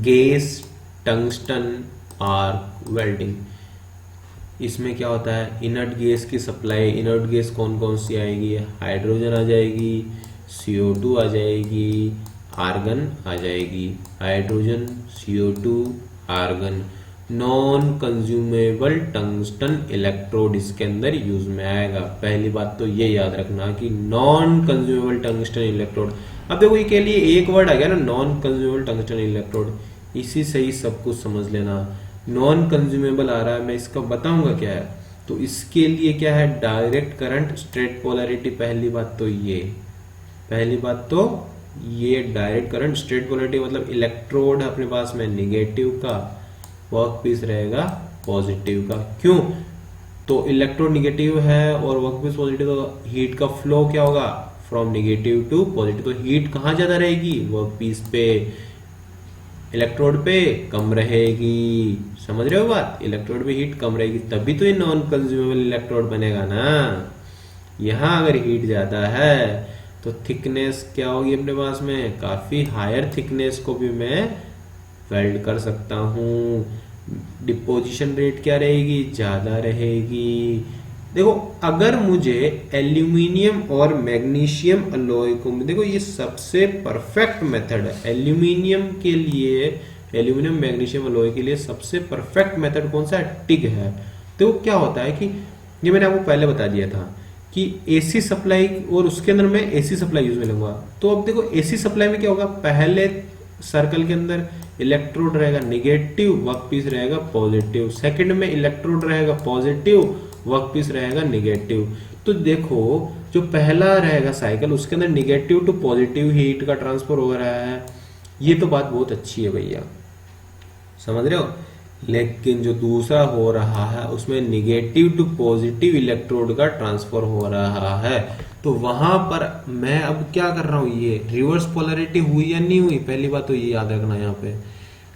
gas tungsten arc welding. इसमें क्या होता है, इनर्ट गैस की सप्लाई, इनर्ट गैस कौन कौन सी आएगी, हाइड्रोजन आ जाएगी, CO2 आ जाएगी, आर्गन आ जाएगी, hydrogen CO2 argon. Non consumable tungsten electrode इसके अंदर यूज में आएगा। पहली बात तो ये याद रखना कि नॉन कंज्यूमेबल टंगस्टन इलेक्ट्रोड। अब देखो ये के लिए एक वर्ड आ गया ना, नॉन कंज्यूमेबल टंगस्टन इलेक्ट्रोड, इसी से ही सब कुछ समझ लेना। नॉन कंज्यूमेबल आ रहा है, मैं इसका बताऊंगा क्या है। तो इसके लिए क्या है, डायरेक्ट करंट स्ट्रेट पोलैरिटी। पहली बात तो ये डायरेक्ट करंट स्ट्रेट पोलैरिटी मतलब इलेक्ट्रोड अपने पास में निगेटिव का, वर्क पीस रहेगा पॉजिटिव का। क्यों, तो इलेक्ट्रोड निगेटिव है और वर्क पीस पॉजिटिव, तो हीट का फ्लो क्या होगा, फ्रॉम निगेटिव टू पॉजिटिव। तो हीट कहां ज्यादा रहेगी, वर्क पीस पे, इलेक्ट्रोड पे कम रहेगी। समझ रहे हो बात, इलेक्ट्रोड पे हीट कम रहेगी, तभी तो ये नॉन कंज्यूमेबल इलेक्ट्रोड बनेगा ना। यहां अगर हीट ज्यादा है तो थिकनेस क्या होगी अपने पास में, काफी हायर थिकनेस को भी मैं वेल्ड कर सकता हूँ। डिपोजिशन रेट क्या रहेगी, ज्यादा रहेगी। देखो अगर मुझे एल्यूमिनियम और मैग्नीशियम अलॉय को, देखो ये सबसे परफेक्ट मेथड है एल्यूमिनियम के लिए, एल्यूमिनियम मैग्नीशियम अलॉय के लिए सबसे परफेक्ट मेथड कौन सा है, टिग है। तो क्या होता है कि ये मैंने आपको पहले बता दिया था कि एसी सप्लाई, और उसके अंदर मैं एसी सप्लाई यूज में लूंगा। तो अब देखो एसी सप्लाई में क्या होगा, पहले सर्कल के अंदर इलेक्ट्रोड रहेगा निगेटिव, वर्क पीस रहेगा पॉजिटिव। सेकंड में इलेक्ट्रोड रहेगा पॉजिटिव, वर्क पीस रहेगा निगेटिव। तो देखो जो पहला रहेगा साइकिल, उसके अंदर निगेटिव टू पॉजिटिव हीट का ट्रांसफर हो रहा है। ये तो बात बहुत अच्छी है भैया, समझ रहे हो। लेकिन जो दूसरा हो रहा है उसमें निगेटिव टू पॉजिटिव इलेक्ट्रोड का ट्रांसफर हो रहा है। तो वहां पर मैं अब क्या कर रहा हूं, ये रिवर्स पोलैरिटी हुई या नहीं हुई, पहली बात तो ये याद रखना यहाँ पे।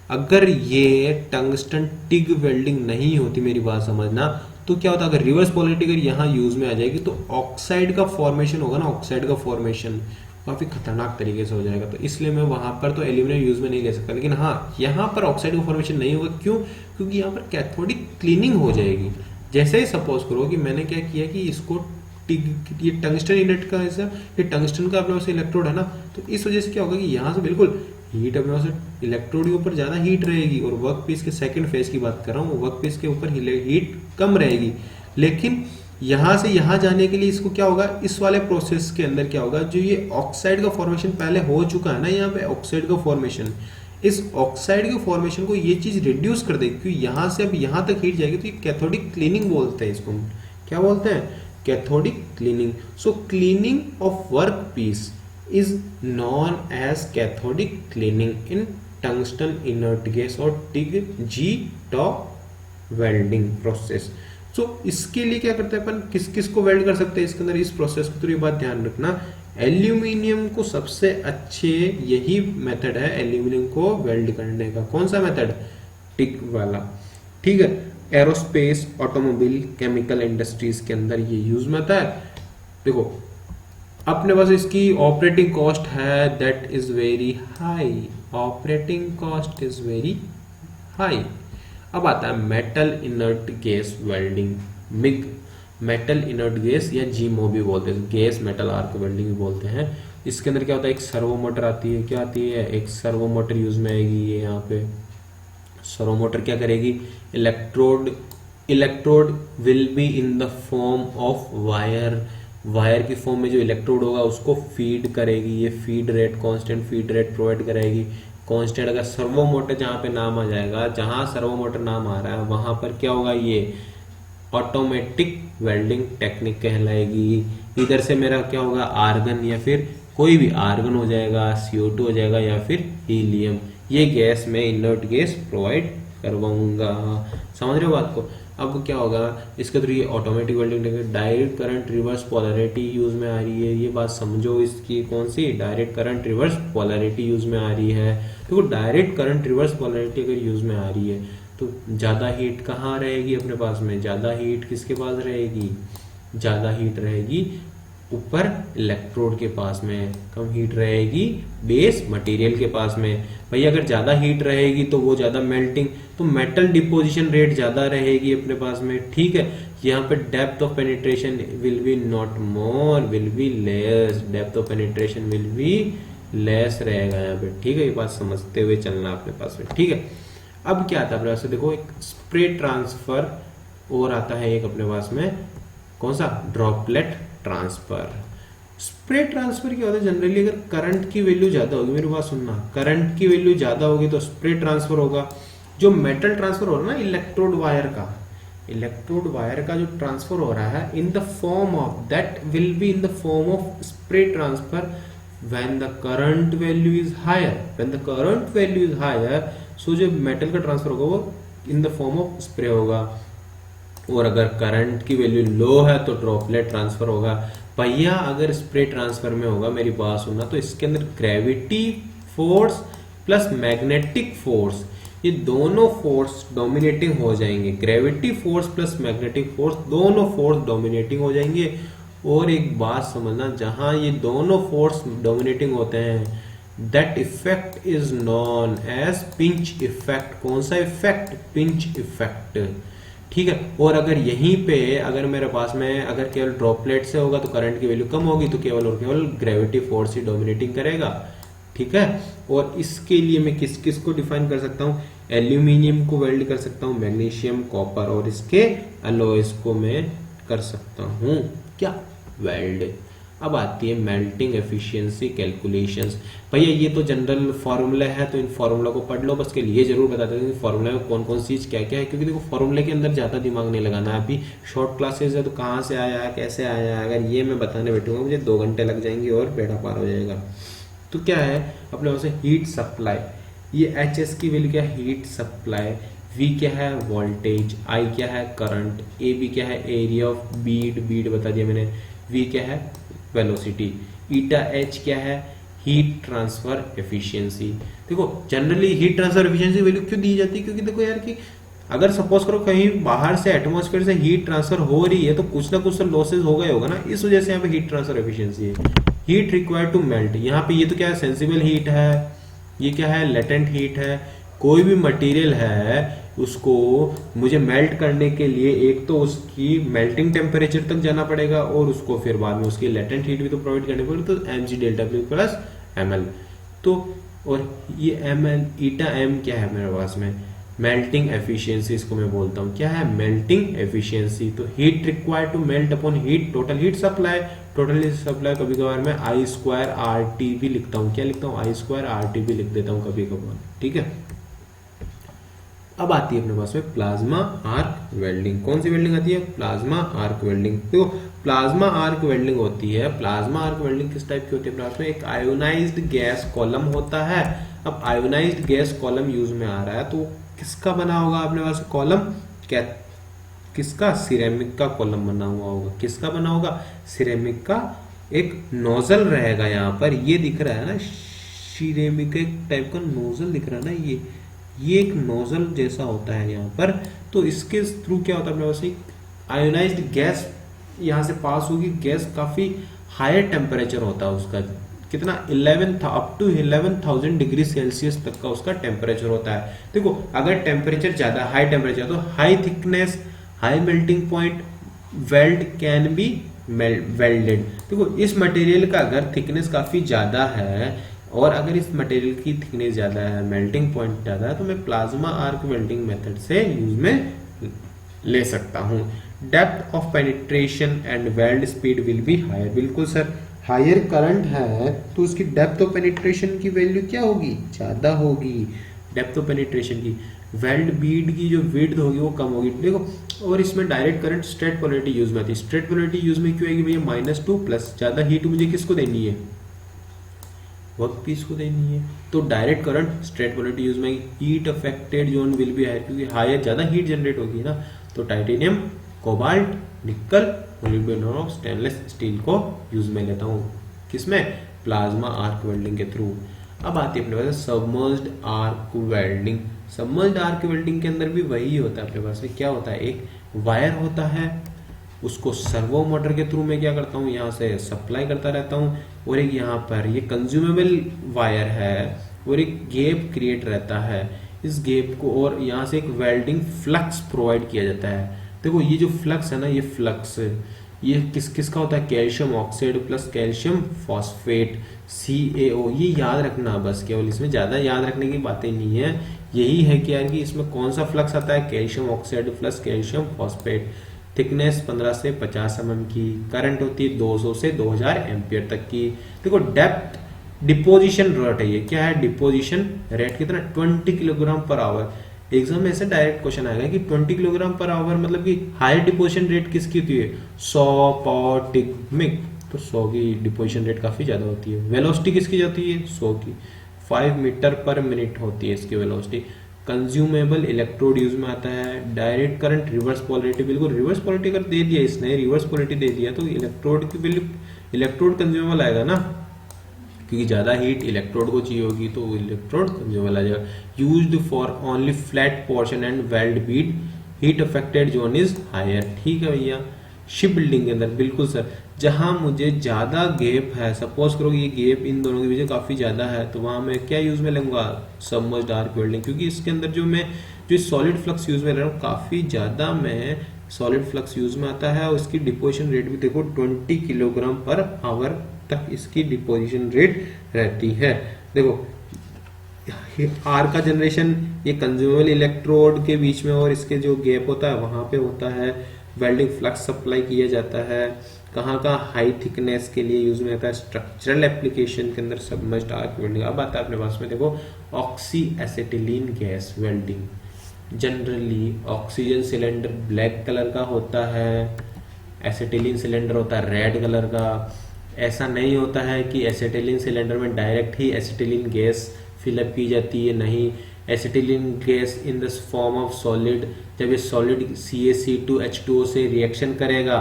अगर ये टंगस्टन टिग वेल्डिंग नहीं होती, मेरी बात समझना, तो क्या होता, अगर रिवर्स पोलैरिटी अगर यहाँ यूज में आ जाएगी तो ऑक्साइड का फॉर्मेशन होगा ना, ऑक्साइड का फॉर्मेशन काफी खतरनाक तरीके से हो जाएगा। तो इसलिए मैं वहां पर तो एल्यूमिनियम यूज में नहीं ले सकता। लेकिन हाँ, यहाँ पर ऑक्साइड का फॉर्मेशन नहीं होगा, क्यों, क्योंकि यहाँ पर कैथोडिक क्लीनिंग हो जाएगी। जैसे ही सपोज करो कि मैंने क्या किया कि इसको ये टंगस्टन इनर्ट का, ऐसा ये टंगस्टन का अपने पास इलेक्ट्रोड है ना, तो इस वजह से क्या होगा कि यहाँ से बिल्कुल हीट अपने पास इलेक्ट्रोड के ऊपर ज्यादा हीट रहेगी, और वर्क पीस के सेकंड फेज की बात कर रहा हूँ, वर्क पीस के ऊपर हीट कम रहेगी। लेकिन यहां से यहां जाने के लिए इसको क्या होगा, इस वाले प्रोसेस के अंदर क्या होगा, जो ये ऑक्साइड का फॉर्मेशन पहले हो चुका है ना, यहाँ पे ऑक्साइड का फॉर्मेशन, इस ऑक्साइड के फॉर्मेशन को ये चीज रिड्यूस कर देगी, क्योंकि यहां से अब यहां तक हीट जाएगी, तो ये कैथोडिक क्लीनिंग बोलते हैं इसको। क्या बोलते हैं? Cathodic cleaning. So cleaning of work piece is known as cathodic cleaning in tungsten inert gas और TIG welding process। so इसके लिए क्या करते हैं अपन, किस किस को वेल्ड कर सकते हैं इसके अंदर, इस प्रोसेस को, तो ये बात ध्यान रखना, एल्यूमिनियम को सबसे अच्छे यही मेथड है एल्यूमिनियम को वेल्ड करने का। कौन सा मेथड? टिक वाला, ठीक है। एरोस्पेस, ऑटोमोबाइल, केमिकल इंडस्ट्रीज के अंदर ये यूज में आता है। देखो अपने पास इसकी ऑपरेटिंग कॉस्ट है, that is very high, operating cost is very high. अब आता है metal inert gas welding, MiG, metal inert gas या जीमो भी बोलते हैं, गैस मेटल आर्क वेल्डिंग भी बोलते हैं। इसके अंदर क्या होता है, एक सर्वो मोटर आती है, क्या आती है, एक सर्वो मोटर यूज में आएगी। ये यहाँ पे सर्वो मोटर क्या करेगी, electrode will be in the form of wire, wire की फॉर्म में जो इलेक्ट्रोड होगा उसको फीड करेगी, ये feed rate, constant feed rate provide कराएगी, कांस्टेंट। अगर सर्वो मोटर जहां पे नाम आ जाएगा, जहां सर्वो मोटर नाम आ रहा है वहां पर क्या होगा, ये ऑटोमेटिक वेल्डिंग टेक्निक कहलाएगी। इधर से मेरा क्या होगा, आर्गन, या फिर कोई भी आर्गन हो जाएगा, CO2 हो जाएगा, या फिर हीलियम, ये गैस में इनर्ट गैस प्रोवाइड करवाऊंगा। समझ रहे हो बात को? अब क्या होगा इसके थ्रू, ये automatic welding, direct current reverse polarity use में आ रही है, ये बात समझो। इसकी कौन सी, direct current reverse polarity use में आ रही है। देखो डायरेक्ट करंट रिवर्स पोलैरिटी अगर यूज में आ रही है तो ज्यादा हीट कहाँ रहेगी अपने पास में, ज्यादा हीट किसके पास रहेगी, ज्यादा हीट रहेगी ऊपर इलेक्ट्रोड के पास में, कम हीट रहेगी बेस मटेरियल के पास में। भाई अगर ज्यादा हीट रहेगी तो वो ज्यादा मेल्टिंग, तो मेटल डिपोजिशन रेट ज्यादा रहेगी अपने पास में, ठीक है। यहाँ पे depth of penetration will B not more, will be less, depth of penetration will be less रहेगा यहाँ पे, ठीक है। ये बात समझते हुए चलना अपने पास में, ठीक है। अब क्या आता है अपने पास में, देखो एक स्प्रे ट्रांसफर और आता है एक अपने पास में, कौन सा, ड्रॉपलेट ट्रांसफर। स्प्रे ट्रांसफर क्या होता है, जनरली अगर करंट की वैल्यू ज्यादा होगी, मेरी बात सुनना, करंट की वैल्यू ज्यादा होगी तो स्प्रे ट्रांसफर होगा। जो मेटल ट्रांसफर हो रहा है ना, इलेक्ट्रोड वायर का जो ट्रांसफर हो रहा है, in the form of, that will be in the form of spray transfer when the current value is higher, when the current value is higher, so जो मेटल का ट्रांसफर होगा वो in the form of spray होगा। और अगर current की value लो है तो ड्रॉपलेट ट्रांसफर होगा। भैया अगर स्प्रे ट्रांसफर में होगा, मेरी बात सुनना, तो इसके अंदर gravity force plus magnetic force, ये दोनों फोर्स डोमिनेटिंग हो जाएंगे। Gravity force plus magnetic force, दोनों फोर्स डोमिनेटिंग हो जाएंगे। और एक बात समझना, जहां ये दोनों फोर्स डोमिनेटिंग होते हैं, that effect is known as pinch effect. कौन सा इफेक्ट, पिंच इफेक्ट, ठीक है। और अगर यहीं पे अगर मेरे पास में अगर केवल ड्रॉपलेट से होगा तो करंट की वैल्यू कम होगी, तो केवल और केवल ग्रेविटी फोर्स ही डोमिनेटिंग करेगा, ठीक है। और इसके लिए मैं किस किस को डिफाइन कर सकता हूँ, एल्यूमिनियम को वेल्ड कर सकता हूँ, मैग्नीशियम, कॉपर और इसके अलॉयज को मैं कर सकता हूँ क्या, वेल्ड। अब आती है मेल्टिंग एफिशिएंसी कैलकुलेशंस। भैया ये तो जनरल फॉर्मूला है, तो इन फॉर्मूला को पढ़ लो, बस के लिए जरूर बता देते हैं फॉर्मूला में कौन कौन सी चीज क्या क्या है, क्योंकि देखो फॉर्मूले के अंदर ज्यादा दिमाग नहीं लगाना है। अभी शॉर्ट क्लासेस है तो कहाँ से आया है, कैसे आया है, अगर ये मैं बताने बैठूंगा मुझे 2 घंटे लग जाएंगे और बेड़ा पार हो जाएगा। तो क्या है अपने पास हीट सप्लाई, ये HS की वैल्यू क्या है, हीट सप्लाई, V क्या है, वोल्टेज, I क्या है, करंट, AB क्या है, एरिया ऑफ बीड बता दिया मैंने, V क्या है, वेलोसिटी, ईटा H क्या है, हीट ट्रांसफर एफिशिएंसी। देखो generally heat transfer efficiency value क्यों दी जाती है, क्योंकि देखो यार कि अगर सपोज करो कहीं बाहर से एटमॉस्फेयर से हीट ट्रांसफर हो रही है तो कुछ ना कुछ तो लॉसेज हो गए होगा ना, इस वजह से यहाँ पे हीट ट्रांसफर एफिशिएंसी है। हीट रिक्वायर्ड टू मेल्ट, यहाँ पे ये तो क्या है, सेंसिबल हीट है, ये क्या है, लेटेंट हीट है। कोई भी मटेरियल है उसको मुझे मेल्ट करने के लिए एक तो उसकी मेल्टिंग टेम्परेचर तक जाना पड़ेगा और उसको फिर बाद में उसकी लेटेंट हीट भी तो प्रोवाइड करनी पड़ेगी, तो mg delta W plus ml। तो और ये एम एन ईटा एम क्या है मेरे पास में, मेल्टिंग एफिशिएंसी इसको मैं बोलता हूँ। क्या है, मेल्टिंग एफिशिएंसी। तो heat required to melt upon heat, total heat supply, total heat supply कभी कभार मैं आई स्क्वायर आर टी भी लिखता हूँ। क्या लिखता हूँ, आई स्क्वायर आर टी भी लिख देता हूँ कभी कभार, ठीक है। अब आती है अपने पास में प्लाज्मा आर्क वेल्डिंग। कौन सी वेल्डिंग आती है, प्लाज्मा आर्क वेल्डिंग। देखो प्लाज्मा आर्क वेल्डिंग होती है, प्लाज्मा आर्क वेल्डिंग किस टाइप की होती है, प्लाज्मा एक आयोनाइज्ड गैस कॉलम होता है। अब आयोनाइज्ड गैस कॉलम यूज में आ रहा है, तो किसका बना होगा अपने पास कॉलम, क्या किसका, सिरेमिक का कॉलम बना हुआ होगा। किसका बना होगा, सिरेमिक का। एक नोजल रहेगा यहाँ पर, ये दिख रहा है ना, सिरेमिक एक टाइप का नोजल दिख रहा है ना, ये एक नोजल जैसा होता है यहाँ पर। तो इसके थ्रू क्या होता है अपने पास, आयोनाइज्ड गैस यहाँ से पास होगी। गैस काफी हायर टेम्परेचर होता है उसका, कितना 11 अप टू 11,000 डिग्री सेल्सियस तक का उसका टेम्परेचर होता है। देखो अगर टेम्परेचर ज्यादा हाई टेम्परेचर, तो high thickness, high melting point, weld can be welded. देखो इस मटेरियल का अगर थिकनेस काफी ज्यादा है और अगर इस मटेरियल की थिकनेस ज्यादा है, मेल्टिंग पॉइंट ज्यादा है, तो मैं प्लाज्मा आर्क वेल्डिंग मेथड से यूज में ले सकता हूं। Depth of penetration and weld speed will be higher. बिल्कुल सर, हायर करंट है तो उसकी डेप्थ ऑफ पेनिट्रेशन की वैल्यू क्या होगी, ज्यादा होगी। डेप्थ ऑफ पेनिट्रेशन की, वेल्ड बीड की जो विड्थ होगी वो कम होगी। देखो और इसमें direct current straight polarity use में आती है। स्ट्रेट पोलैरिटी यूज में क्यों आएगी भैया, -2 प्लस, ज्यादा हीट मुझे किसको देनी है, वर्क पीस को देनी है। तो direct current straight polarity use में, heat affected zone will be higher, क्योंकि हायर ज्यादा हीट जनरेट होगी ना। तो टाइटेनियम, कोबाल्ट, निकल, मोलिब्डेनम और स्टेनलेस स्टील को यूज में लेता हूँ, किसमें, प्लाज्मा आर्क वेल्डिंग के थ्रू। अब आती है अपने पास submerged arc welding. Submerged arc welding के अंदर भी वही होता है अपने पास में, क्या होता है, एक वायर होता है, उसको सर्वो मोटर के थ्रू मैं क्या करता हूँ, यहाँ से सप्लाई करता रहता हूँ। और एक यहाँ पर ये कंज्यूमेबल वायर है और एक गैप क्रिएट रहता है, इस गैप को, और यहाँ से एक वेल्डिंग फ्लक्स प्रोवाइड किया जाता है। देखो ये जो फ्लक्स है ना, ये फ्लक्स ये किसका होता है, calcium oxide plus calcium phosphate, CaO। ये याद रखना बस, केवल इसमें ज्यादा याद रखने की बातें नहीं है, यही है कि यार कि इसमें कौन सा फ्लक्स आता है, calcium oxide plus calcium phosphate. Thickness 15 से 50 mm की, करंट होती है 200 से 2000 एम्पियर तक की। देखो डेप्थ, डिपोजिशन रेट है, ये क्या है, डिपोजिशन रेट कितना, 20 किलोग्राम पर आवर। एग्जाम में ऐसे डायरेक्ट क्वेश्चन आएगा कि 20 किलोग्राम पर आवर मतलब कि हायर डिपोजिशन रेट किसकी होती है, 100 पॉटिमिक, तो 100 की डिपोजिशन रेट काफी ज्यादा होती है। वेलोसिटी किसकी जाती है, 100 की, 5 मीटर पर मिनट होती है इसकी वेलोसिटी। कंज्यूमेबल इलेक्ट्रोड यूज में आता है। डायरेक्ट करंट, रिवर्स पोलैरिटी, बिल्कुल रिवर्स पोलैरिटी अगर दे दिया इसने, रिवर्स पोलैरिटी दे दिया तो इलेक्ट्रोड की वैल्यू, इलेक्ट्रोड कंज्यूमेबल आएगा ना, क्योंकि ज्यादा हीट इलेक्ट्रोड को चाहिए होगी तो इलेक्ट्रोड कंज्यूमेबल आ जाएगा। Used for only flat portion and weld bead, heat affected zone is higher. ठीक है भैया। शिप बिल्डिंग के अंदर, बिल्कुल सर, जहां मुझे ज्यादा गैप है, सपोज करो ये गैप इन दोनों के बीच काफी ज्यादा है, तो वहां मैं क्या यूज में लूंगा, सबमर्ज्ड आर्क वेल्डिंग, क्योंकि इसके अंदर जो सॉलिड फ्लक्स यूज में ले रहा हूँ काफी ज्यादा मैं सॉलिड फ्लक्स यूज में आता है। और इसकी डिपोजिशन रेट भी देखो 20 किलोग्राम पर आवर तक इसकी डिपोजिशन रेट रहती है। देखो आर का जनरेशन ये कंज्यूमेबल इलेक्ट्रोड के बीच में और इसके जो गैप होता है वहां पे होता है। वेल्डिंग फ्लक्स सप्लाई किया जाता है, कहाँ कहाँ हाई थिकनेस के लिए यूज में आता है, स्ट्रक्चरल एप्लीकेशन के अंदर सबमर्ज्ड आर्क वेल्डिंग। अब आता है अपने पास में देखो oxy acetylene gas welding. Generally oxygen cylinder black colour का होता है, एसिटिलीन सिलेंडर होता है रेड कलर का। ऐसा नहीं होता है कि एसिटिलीन सिलेंडर में डायरेक्ट ही एसिटिलीन गैस फिलअप की जाती है, नहीं। Acetylene gas in the form of solid, जब ये सॉलिड CaC2H2O से रिएक्शन करेगा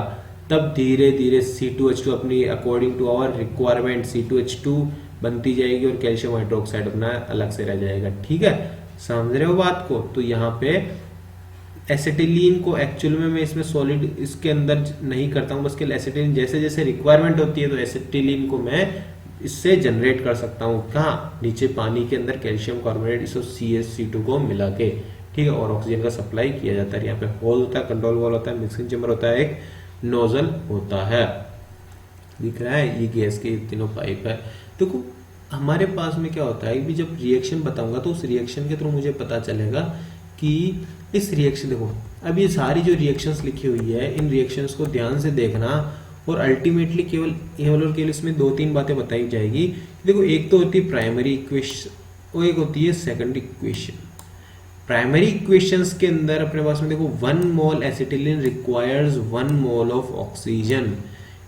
तब धीरे धीरे C2H2 अपनी according to our requirement C2H2 बनती जाएगी और कैल्शियम हाइड्रोक्साइड अपना अलग से रह जाएगा। ठीक है, समझ रहे हो बात को। तो यहाँ पे एसिटिलीन को एक्चुअल में मैं इसमें सॉलिड इसके अंदर नहीं करता हूँ, बस के एसिटिलीन जैसे जैसे रिक्वायरमेंट होती है तो एसिटिलीन को मैं इससे जनरेट कर सकता हूँ, कहाँ, नीचे पानी के अंदर कैल्शियम कार्बोनेट इसको CaC2 को मिला के। ठीक है, और ऑक्सीजन का सप्लाई किया जाता है। यहाँ पे होल होता है, कंट्रोल वॉल होता है, मिक्सिंग चेम्बर होता है, एक नोजल होता है। दिख रहा है, ये गैस के तीनों पाइप है। देखो हमारे पास में क्या होता है कि जब रिएक्शन बताऊंगा तो उस रिएक्शन के थ्रू मुझे पता चलेगा कि इस रिएक्शन, देखो अब ये सारी जो रिएक्शंस लिखी हुई है इन रिएक्शंस को ध्यान से देखना, और अल्टीमेटली केवल और केवल इसमें दो तीन बातें बताई जाएगी। देखो एक तो होती है प्राइमरी इक्वेशन और एक होती है सेकेंडरी इक्वेशन। प्राइमरी इक्वेशंस के अंदर अपने पास में देखो 1 mole acetylene requires 1 mole of oxygen.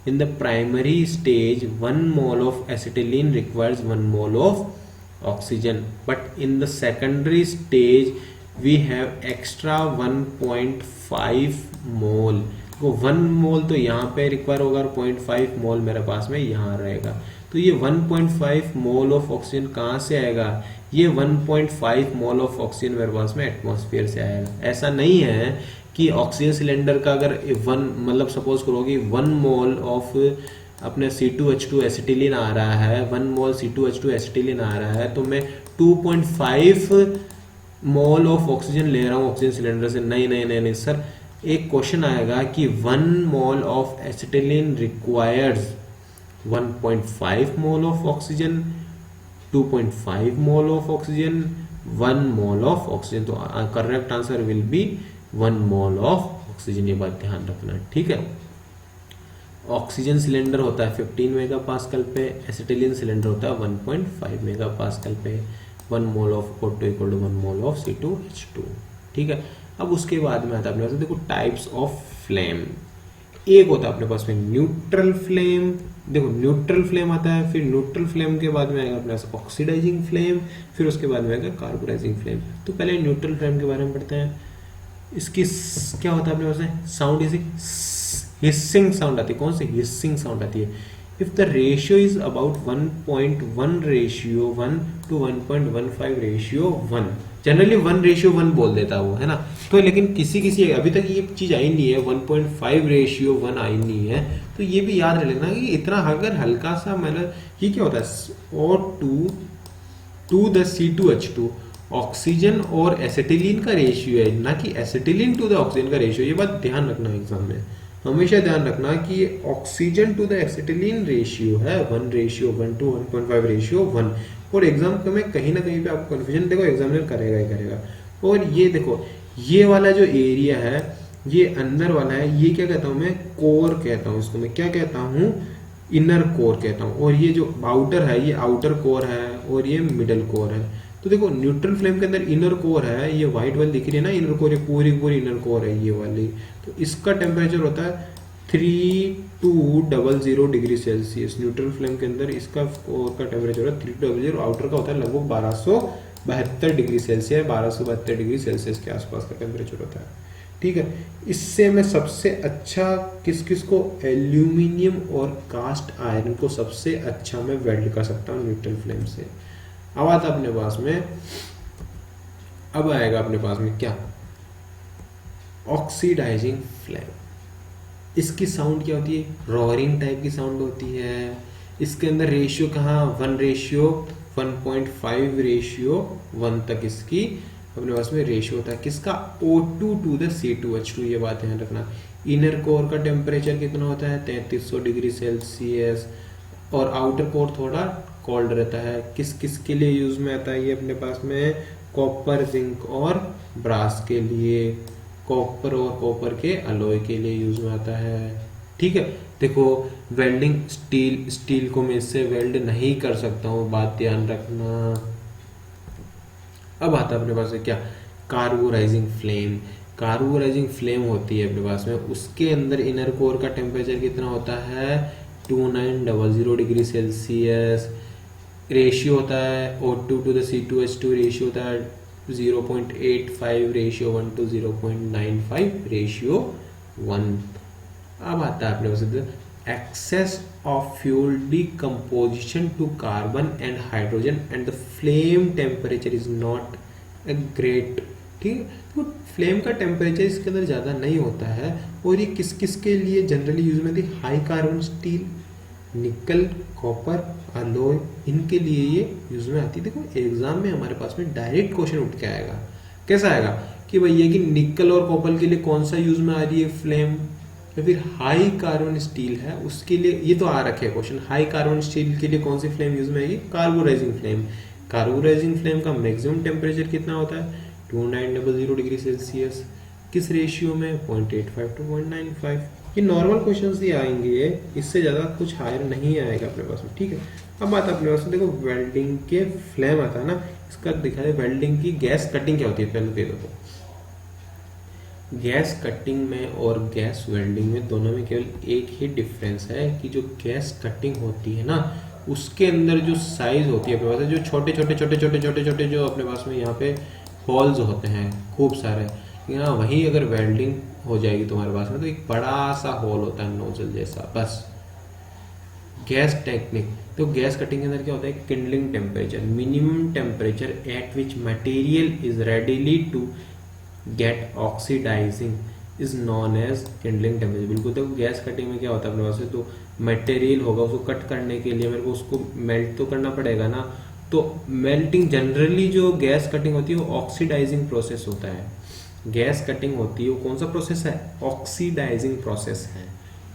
In the primary stage 1 mole of acetylene requires 1 mole of oxygen, but in the secondary stage we have extra 1.5 mole। तो 1 मोल तो यहाँ पे रिक्वायर होगा और 0.5 मोल मेरे पास में यहाँ रहेगा। तो ये 1.5 मोल ऑफ ऑक्सीजन कहाँ से आएगा? ये 1.5 मोल ऑफ ऑक्सीजन मेरे पास में एटमॉस्फेयर से आएगा। ऐसा नहीं है कि ऑक्सीजन सिलेंडर का अगर मतलब सपोज करो कि 1 मोल ऑफ अपने C2H2 एसिटिलीन आ रहा है, 1 मोल C2H2 एसिटिलीन आ रहा है, तो मैं 2.5 मोल ऑफ ऑक्सीजन ले रहा हूँ ऑक्सीजन सिलेंडर से। नहीं नहीं नहीं नहीं सर, एक क्वेश्चन आएगा कि 1 mole of acetylene requires 1.5 mole of oxygen, 2.5 mole of oxygen, 1 mole of oxygen. तो correct answer will be 1 mole of oxygen. ये बात ध्यान रखना, ठीक है। ऑक्सीजन सिलेंडर होता है 15 मेगापास्कल पे, एसिटिलीन सिलेंडर होता है 1.5 मेगापास्कल पे। 1 mole of O2 equal to 1 mole of C2H2, ठीक है। अब उसके बाद में आता है अपने पास देखो टाइप्स ऑफ फ्लेम। एक होता है अपने पास में न्यूट्रल फ्लेम। देखो न्यूट्रल फ्लेम आता है, फिर न्यूट्रल फ्लेम के बाद में आएगा अपने पास ऑक्सीडाइजिंग फ्लेम, फिर उसके बाद में आएगा कार्बोनाइजिंग फ्लेम। तो पहले न्यूट्रल फ्लेम के बारे में पढ़ते हैं। इसकी क्या होता है अपने पास में साउंड, इसी हिसिंग साउंड आती है। कौन सी हिसिंग साउंड आती है? If the ratio is about 1.1 ratio 1 to 1.15 ratio 1, generally 1 ratio 1 बोल देता है वो, है ना। तो लेकिन किसी अभी तक ये चीज आई नहीं है, 1.5 रेशियो 1 आई नहीं है। तो ये भी याद रख लेना कि इतना अगर हल्का सा मतलब ये क्या होता है O2 to the C2H2 oxygen और एसिटिलीन का रेशियो है, ना कि एसिटिलीन टू द ऑक्सीजन का रेशियो। ये बात ध्यान रखना एग्जाम में, हमेशा ध्यान रखना कि oxygen to the acetylene ratio है 1 रेशियो 1 to 1.5 रेशियो 1। और एग्जाम में कहीं ना कहीं पे आपको कंफ्यूजन देखो एग्जामिनर करेगा ही करेगा। और ये देखो ये वाला जो एरिया है ये अंदर वाला है, ये क्या कहता हूँ मैं? कोर कहता हूँ इसको। मैं क्या कहता हूँ? इनर कोर कहता हूँ। और ये जो आउटर है ये आउटर कोर है और ये मिडल कोर है। तो देखो न्यूट्रल फ्लेम के अंदर इनर कोर है, ये व्हाइट वाली दिख रही है ना इनर कोर, ये पूरी पूरी इनर कोर है ये वाली। तो इसका टेम्परेचर होता है 3200 डिग्री सेल्सियस। न्यूट्रल फ्लेम के अंदर इसका कोर का टेम्परेचर है 3200, आउटर का होता है लगभग 1272 डिग्री सेल्सियस, 1272 डिग्री सेल्सियस के आसपास का टेम्परेचर होता है, ठीक है। इससे मैं सबसे अच्छा किस को एल्यूमिनियम और कास्ट आयरन को सबसे अच्छा मैं वेल्ड कर सकता हूँ न्यूट्रल फ्लेम से। अब आता अपने पास में, अब आएगा अपने पास में क्या? Oxidising flame. इसकी साउंड क्या होती है? रॉरिंग टाइप की साउंड होती है। इसके अंदर रेशियो कहाँ? 1 रेशियो 1.5 रेशियो 1 तक इसकी अपने पास में रेशियो होता है। किसका? O2 to the C2H2। ये बात ध्यान रखना। इनर कोर का टेम्परेचर कितना होता है? 3300 डिग्री सेल्सियस। और आउटर कोर थोड़ा कोल्ड रहता है। किस के लिए यूज में आता है ये अपने पास में? कॉपर, जिंक और ब्रास के लिए। कॉपर और कॉपर के अलॉय के लिए यूज में आता है, ठीक है। देखो वेल्डिंग, स्टील को मैं इससे वेल्ड नहीं कर सकता हूँ, बात ध्यान रखना। अब आता है अपने पास में क्या? Carburising flame. कार्बोराइजिंग फ्लेम होती है अपने पास में, उसके अंदर इनर कोर का टेम्परेचर कितना होता है? 2900 डिग्री सेल्सियस। रेशियो होता है O2 to the C2H2 ratio होता है 0.85 रेशियो 1 to 0.95 रेशियो 1। अब आता है अपने पास excess of fuel decomposition to carbon and hydrogen and the flame temperature is not a great, ठीक है। तो फ्लेम का टेम्परेचर इसके अंदर ज़्यादा नहीं होता है। और ये किस के लिए जनरली यूज में आती है? हाई कार्बन स्टील, निकल, कॉपर, अलॉय, इनके लिए ये यूज में आती है। देखो एग्जाम में हमारे पास में डायरेक्ट क्वेश्चन उठ के आएगा। कैसा आएगा कि भाई ये कि निकल और कॉपर के लिए कौन सा यूज में आ रही है फ्लेम? या फिर हाई कार्बन स्टील है उसके लिए, ये तो आ रखे है क्वेश्चन, हाई कार्बन स्टील के लिए कौन सी फ्लेम यूज में आएगी, कार्बोराइजिंग फ्लेम। कार्बोराइजिंग फ्लेम का मैक्सिमम टेम्परेचर कितना होता है, 2900 डिग्री सेल्सियस। किस रेशियो में, 0.85 to 0.95। ये नॉर्मल क्वेश्चंस ही आएंगे, इससे ज्यादा कुछ हायर नहीं आएगा अपने पास में, ठीक है। अब बात अपने पास में देखो वेल्डिंग के फ्लेम आता है ना, इसका दिखा है वेल्डिंग की गैस कटिंग क्या होती है, पहले तो देखो गैस कटिंग में और गैस वेल्डिंग में दोनों में केवल एक ही डिफरेंस है कि जो गैस कटिंग होती है ना उसके अंदर जो साइज होती है अपने पास, जो छोटे छोटे छोटे छोटे छोटे छोटे जो अपने पास में यहाँ पे होल्स होते हैं खूब सारे, यहाँ वही अगर वेल्डिंग हो जाएगी तुम्हारे पास में तो एक बड़ा सा होल होता है नोजल जैसा, बस। गैस टेक्निक, तो गैस कटिंग के अंदर क्या होता है, kindling temperature, minimum temperature at which material is readily to get oxidizing is known as kindling temperature. बिल्कुल देखो गैस कटिंग में क्या होता है अपने पास, तो मटेरियल होगा उसको कट करने के लिए मेरे को उसको मेल्ट तो करना पड़ेगा ना, तो मेल्टिंग जनरली जो गैस कटिंग होती है वो ऑक्सीडाइजिंग प्रोसेस होता है। गैस कटिंग होती है वो कौन सा प्रोसेस है, ऑक्सीडाइजिंग प्रोसेस है।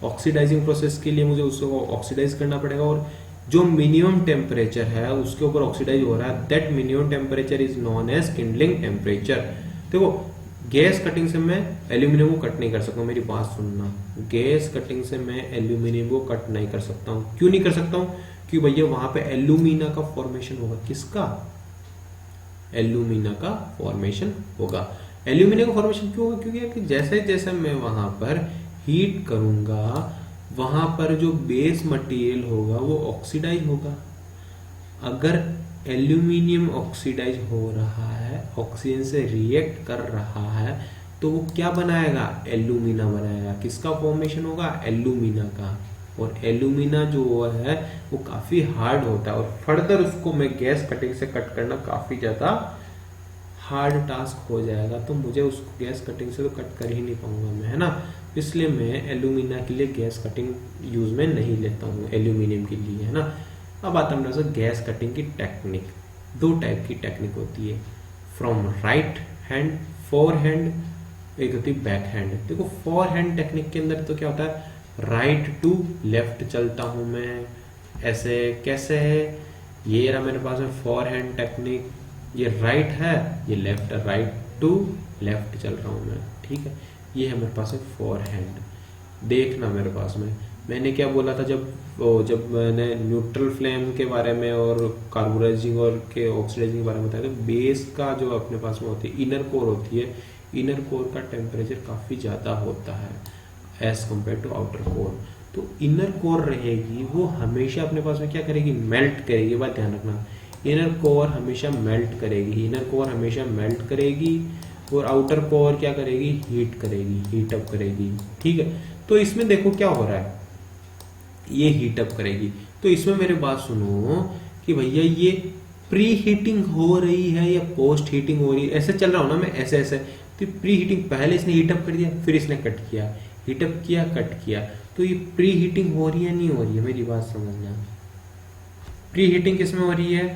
ऑक्सीडाइजिंग प्रोसेस के लिए मुझे उसको ऑक्सीडाइज करना पड़ेगा और जो मिनिमम टेम्परेचर है उसके ऊपर ऑक्सीडाइज हो रहा है, that minimum temperature is known as kindling temperature. देखो गैस कटिंग से मैं एल्यूमिनियम को कट नहीं कर सकता हूँ, मेरी बात सुनना, गैस कटिंग से मैं एल्यूमिनियम को कट नहीं कर सकता हूँ। क्यों नहीं कर सकता हूँ, क्योंकि भैया वहां पे एल्यूमिना का फॉर्मेशन होगा, किसका, एल्यूमिना का फॉर्मेशन होगा। एल्यूमिनियम का फॉर्मेशन क्यों होगा, क्योंकि जैसे जैसे मैं वहां पर हीट करूंगा वहां पर जो बेस मटेरियल होगा वो ऑक्सीडाइज होगा। अगर एल्यूमिनियम ऑक्सीडाइज हो रहा है, ऑक्सीजन से रिएक्ट कर रहा है, तो वो क्या बनाएगा, एल्यूमिना बनाएगा। किसका फॉर्मेशन होगा, एल्यूमिना का। और एल्यूमिना जो है वो काफी हार्ड होता है और फर्दर उसको मैं गैस कटिंग से कट करना काफी ज्यादा हार्ड टास्क हो जाएगा, तो मुझे उसको गैस कटिंग से तो कट कर ही नहीं पाऊंगा मैं, है ना। इसलिए मैं एल्यूमिना के लिए गैस कटिंग यूज में नहीं लेता हूँ, एल्यूमिनियम के लिए, है ना। अब आता है गैस कटिंग की टेक्निक। दो टाइप की टेक्निक होती है, from right hand, four hand, एक होती है बैक हैंड। देखो फोर हैंड टेक्निक के अंदर तो क्या होता है, राइट टू लेफ्ट चलता हूं मैं, ऐसे कैसे है, ये रहा मेरे पास में फोर हैंड टेक्निक, ये राइट है ये लेफ्ट है, राइट टू लेफ्ट चल रहा हूं मैं, ठीक है। ये है मेरे पास में फोर हैंड। देखना मेरे पास में मैंने क्या बोला था, जब मैंने न्यूट्रल फ्लेम के बारे में और कार्बोराइजिंग और के ऑक्सीडाइजिंग के बारे में बताया, तो बेस का जो अपने पास में होती है इनर कोर होती है, इनर कोर का टेम्परेचर काफी ज्यादा होता है as compare to outer core. तो इनर कोर रहेगी वो हमेशा अपने पास में क्या करेगी, मेल्ट करेगी। बात ध्यान रखना, इनर कोर हमेशा मेल्ट करेगी, इनर कोर हमेशा मेल्ट करेगी और आउटर कोर क्या करेगी, हीट करेगी, हीट अप करेगी, ठीक है। तो इसमें देखो क्या हो रहा है, ये हीट अप करेगी। तो इसमें मेरे बात सुनो कि भैया ये प्री हीटिंग हो रही है या पोस्ट हीटिंग हो रही है, ऐसे चल रहा हूं ना मैं, ऐसे ऐसे। तो प्री हीटिंग, पहले इसने हीट अप कर दिया फिर इसने कट किया, हीट अप किया कट किया, तो ये प्री हीटिंग हो रही है नहीं हो रही है, मेरी बात समझना। प्री हीटिंग किसमें हो रही है,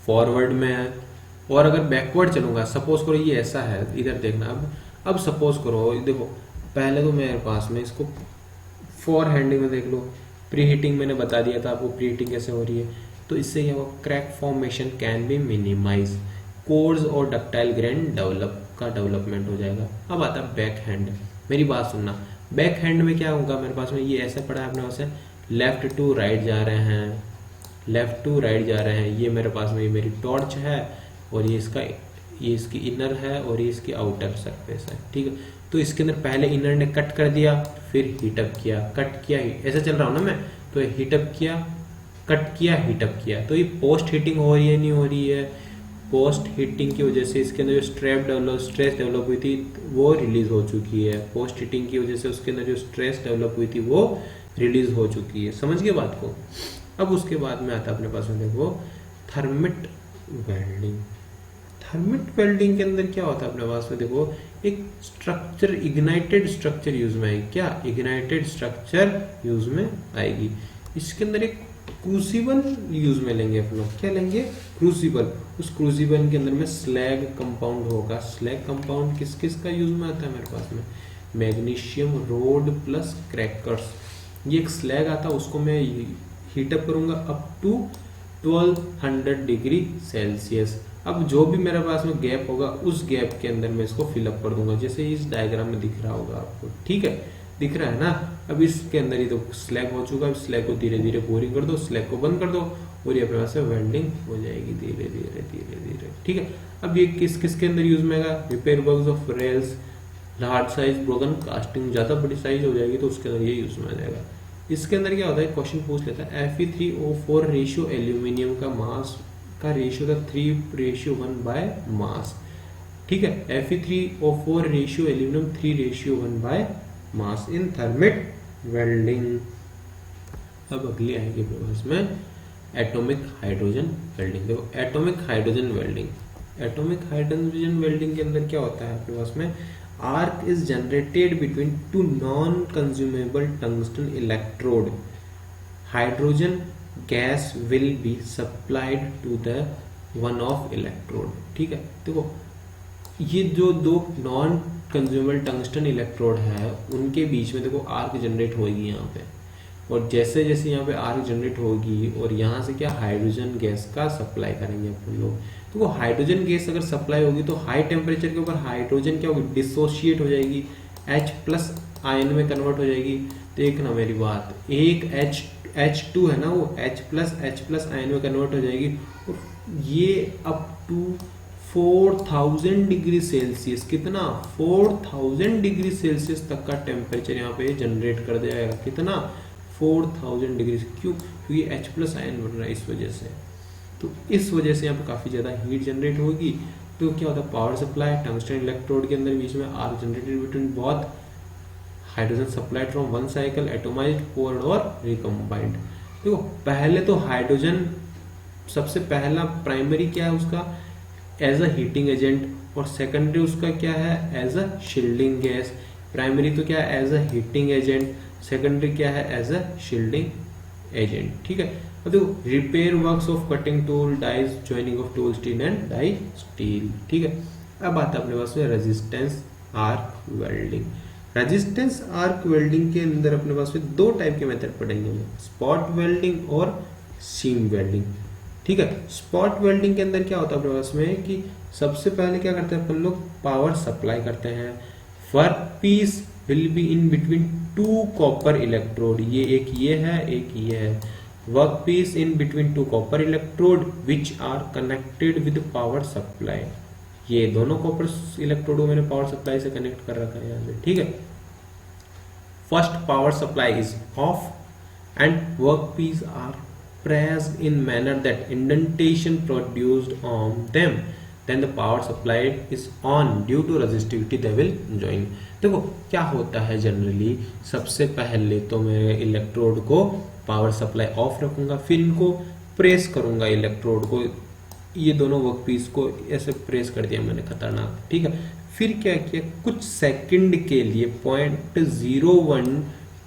फॉरवर्ड में है। और अगर बैकवर्ड चलूंगा, सपोज करो ये ऐसा है, इधर देखना। अब सपोज करो, देखो पहले तो मेरे पास में इसको फोर हैंडिंग में देख लो, प्री हीटिंग मैंने बता दिया था आपको प्री हीटिंग कैसे हो रही है। तो इससे क्या होगा, crack formation can be minimize, coarse और डक्टाइल ग्रेन डेवलपमेंट हो जाएगा। अब आता है बैक हैंड, मेरी बात सुनना। बैक हैंड में क्या होगा मेरे पास में, ये ऐसा पड़ा है अपने पास है, लेफ्ट टू राइट जा रहे हैं, लेफ्ट टू राइट जा रहे हैं। ये मेरे पास में ये मेरी टॉर्च है और ये इसकी इनर है और ये इसकी आउटर सरफेस है, ठीक है। तो इसके अंदर पहले इनर ने कट कर दिया फिर हीटअप किया, कट किया, ऐसे चल रहा हूं ना मैं, तो हीटअप किया, कट किया, हीटअप किया। तो ये पोस्ट हीटिंग हो रही है नहीं हो रही है, पोस्ट हीटिंग की वजह से इसके अंदर जो स्ट्रेस डेवलप हुई थी वो रिलीज हो चुकी है। पोस्ट हीटिंग की वजह से उसके अंदर जो स्ट्रेस डेवलप हुई थी वो रिलीज हो चुकी है, समझ गए बात को। अब उसके बाद में आता है अपने पास में देखो थर्मिट वेल्डिंग। थर्मिट वेल्डिंग के अंदर क्या होता है अपने पास में, देखो एक स्ट्रक्चर, इग्नाइटेड स्ट्रक्चर यूज में आएगी। क्या, इग्नाइटेड स्ट्रक्चर यूज में आएगी। इसके अंदर एक क्रूसिबल यूज में लेंगे अपन लोग, क्या लेंगे, क्रूसिबल। उस क्रूसिबल के अंदर में स्लैग कंपाउंड होगा। स्लैग कंपाउंड किस किस का यूज में आता है मेरे पास में, मैग्नीशियम रोड प्लस क्रैकर्स। ये एक स्लैग आता है, उसको मैं हीटअप करूंगा अप टू 1200 डिग्री सेल्सियस। अब जो भी मेरे पास में गैप होगा उस गैप के अंदर मैं इसको फिलअप कर दूंगा, जैसे इस डायग्राम में दिख रहा होगा आपको, ठीक है, दिख रहा है ना। अब इसके अंदर ही तो स्लैग हो चुका है, स्लैग को धीरे धीरे बोरिंग कर दो, स्लैग को बंद कर दो और ये अपने पास वेल्डिंग हो जाएगी धीरे धीरे धीरे धीरे, ठीक है। अब ये किसके अंदर यूज में आएगा, repair works of rails, large size broken casting, ज्यादा बड़ी साइज हो जाएगी तो उसके अंदर ये यूज में आ जाएगा। इसके अंदर क्या होता है, क्वेश्चन पूछ लेता है Fe3O4 रेशियो एल्यूमिनियम का मास का रेशियो था 3:1 बाय मास, ठीक है। Fe3O4 ratio aluminium 3:1 by mass in thermit welding. अब अगली आएगी इसमें एटॉमिक हाइड्रोजन वेल्डिंग। देखो atomic hydrogen welding, atomic hydrogen welding के अंदर क्या होता है आपके पास में, arc is generated between two non-consumable tungsten electrode. Hydrogen gas will be supplied to the one of electrode, ठीक है। देखो ये जो दो नॉन कंज्यूमेबल टंगस्टन इलेक्ट्रोड है उनके बीच में देखो आर्क जनरेट होगी यहाँ पे, और जैसे जैसे यहाँ पे आर्क जनरेट होगी और यहाँ से क्या हाइड्रोजन गैस का सप्लाई करेंगे अपन लोग। तो वो हाइड्रोजन गैस अगर सप्लाई होगी तो हाई टेम्परेचर के ऊपर हाइड्रोजन क्या होगी, डिसोशिएट हो जाएगी, H प्लस आयन में कन्वर्ट हो जाएगी। देखना मेरी बात, एक H2 है ना, वो H प्लस आयन में कन्वर्ट हो जाएगी और ये अप टू 4000 डिग्री सेल्सियस, कितना 4000 डिग्री सेल्सियस तक का टेम्परेचर यहाँ पे जनरेट कर दिया जाएगा। कितना 4000 डिग्री, क्यों, क्योंकि H प्लस आयन बन रहा है इस वजह से। तो इस वजह से यहाँ पे काफी ज्यादा हीट जनरेट होगी। तो क्या होता है, पावर सप्लाई टंगस्टन इलेक्ट्रोड के अंदर बीच में arc generated between both hydrogen supplied from one cycle atomized poured और रिकम्बाइंड। देखो पहले तो हाइड्रोजन सबसे पहला प्राइमरी क्या है उसका, एज अ हीटिंग एजेंट, और सेकेंडरी उसका क्या है, as a shielding gas. Primary तो क्या है, as a heating agent, secondary क्या है, एज अ शील्डिंग एजेंट, ठीक है। अब देखो repair works of cutting tool, dies, joining of tool steel and die steel, ठीक है। अब आता है अपने पास में resistance arc welding. Resistance arc welding के अंदर अपने पास में दो टाइप के मेथड पढ़ेंगे हम, स्पॉट वेल्डिंग और सीम वेल्डिंग, ठीक है। स्पॉट वेल्डिंग के अंदर क्या होता है अपने पास में कि सबसे पहले क्या करते हैं अपन लोग, पावर सप्लाई करते हैं। Work piece will be in between two copper electrode, ये एक ये है एक ये है। Work piece in between two copper electrode which are connected with power supply, ये दोनों कॉपर इलेक्ट्रोड को मैंने पावर सप्लाई से कनेक्ट कर रखा है यहाँ से, ठीक है। First power supply is off and work piece are pressed in manner that indentation produced on them, then the power supply is on, due to resistivity they will join। देखो क्या होता है जनरली, सबसे पहले तो मैं इलेक्ट्रोड को power supply of रखूंगा, फिर इनको प्रेस करूंगा इलेक्ट्रोड को, ये दोनों वर्क पीस को ऐसे प्रेस कर दिया मैंने खतरनाक, ठीक है। फिर क्या किया, कुछ सेकंड के लिए 0.01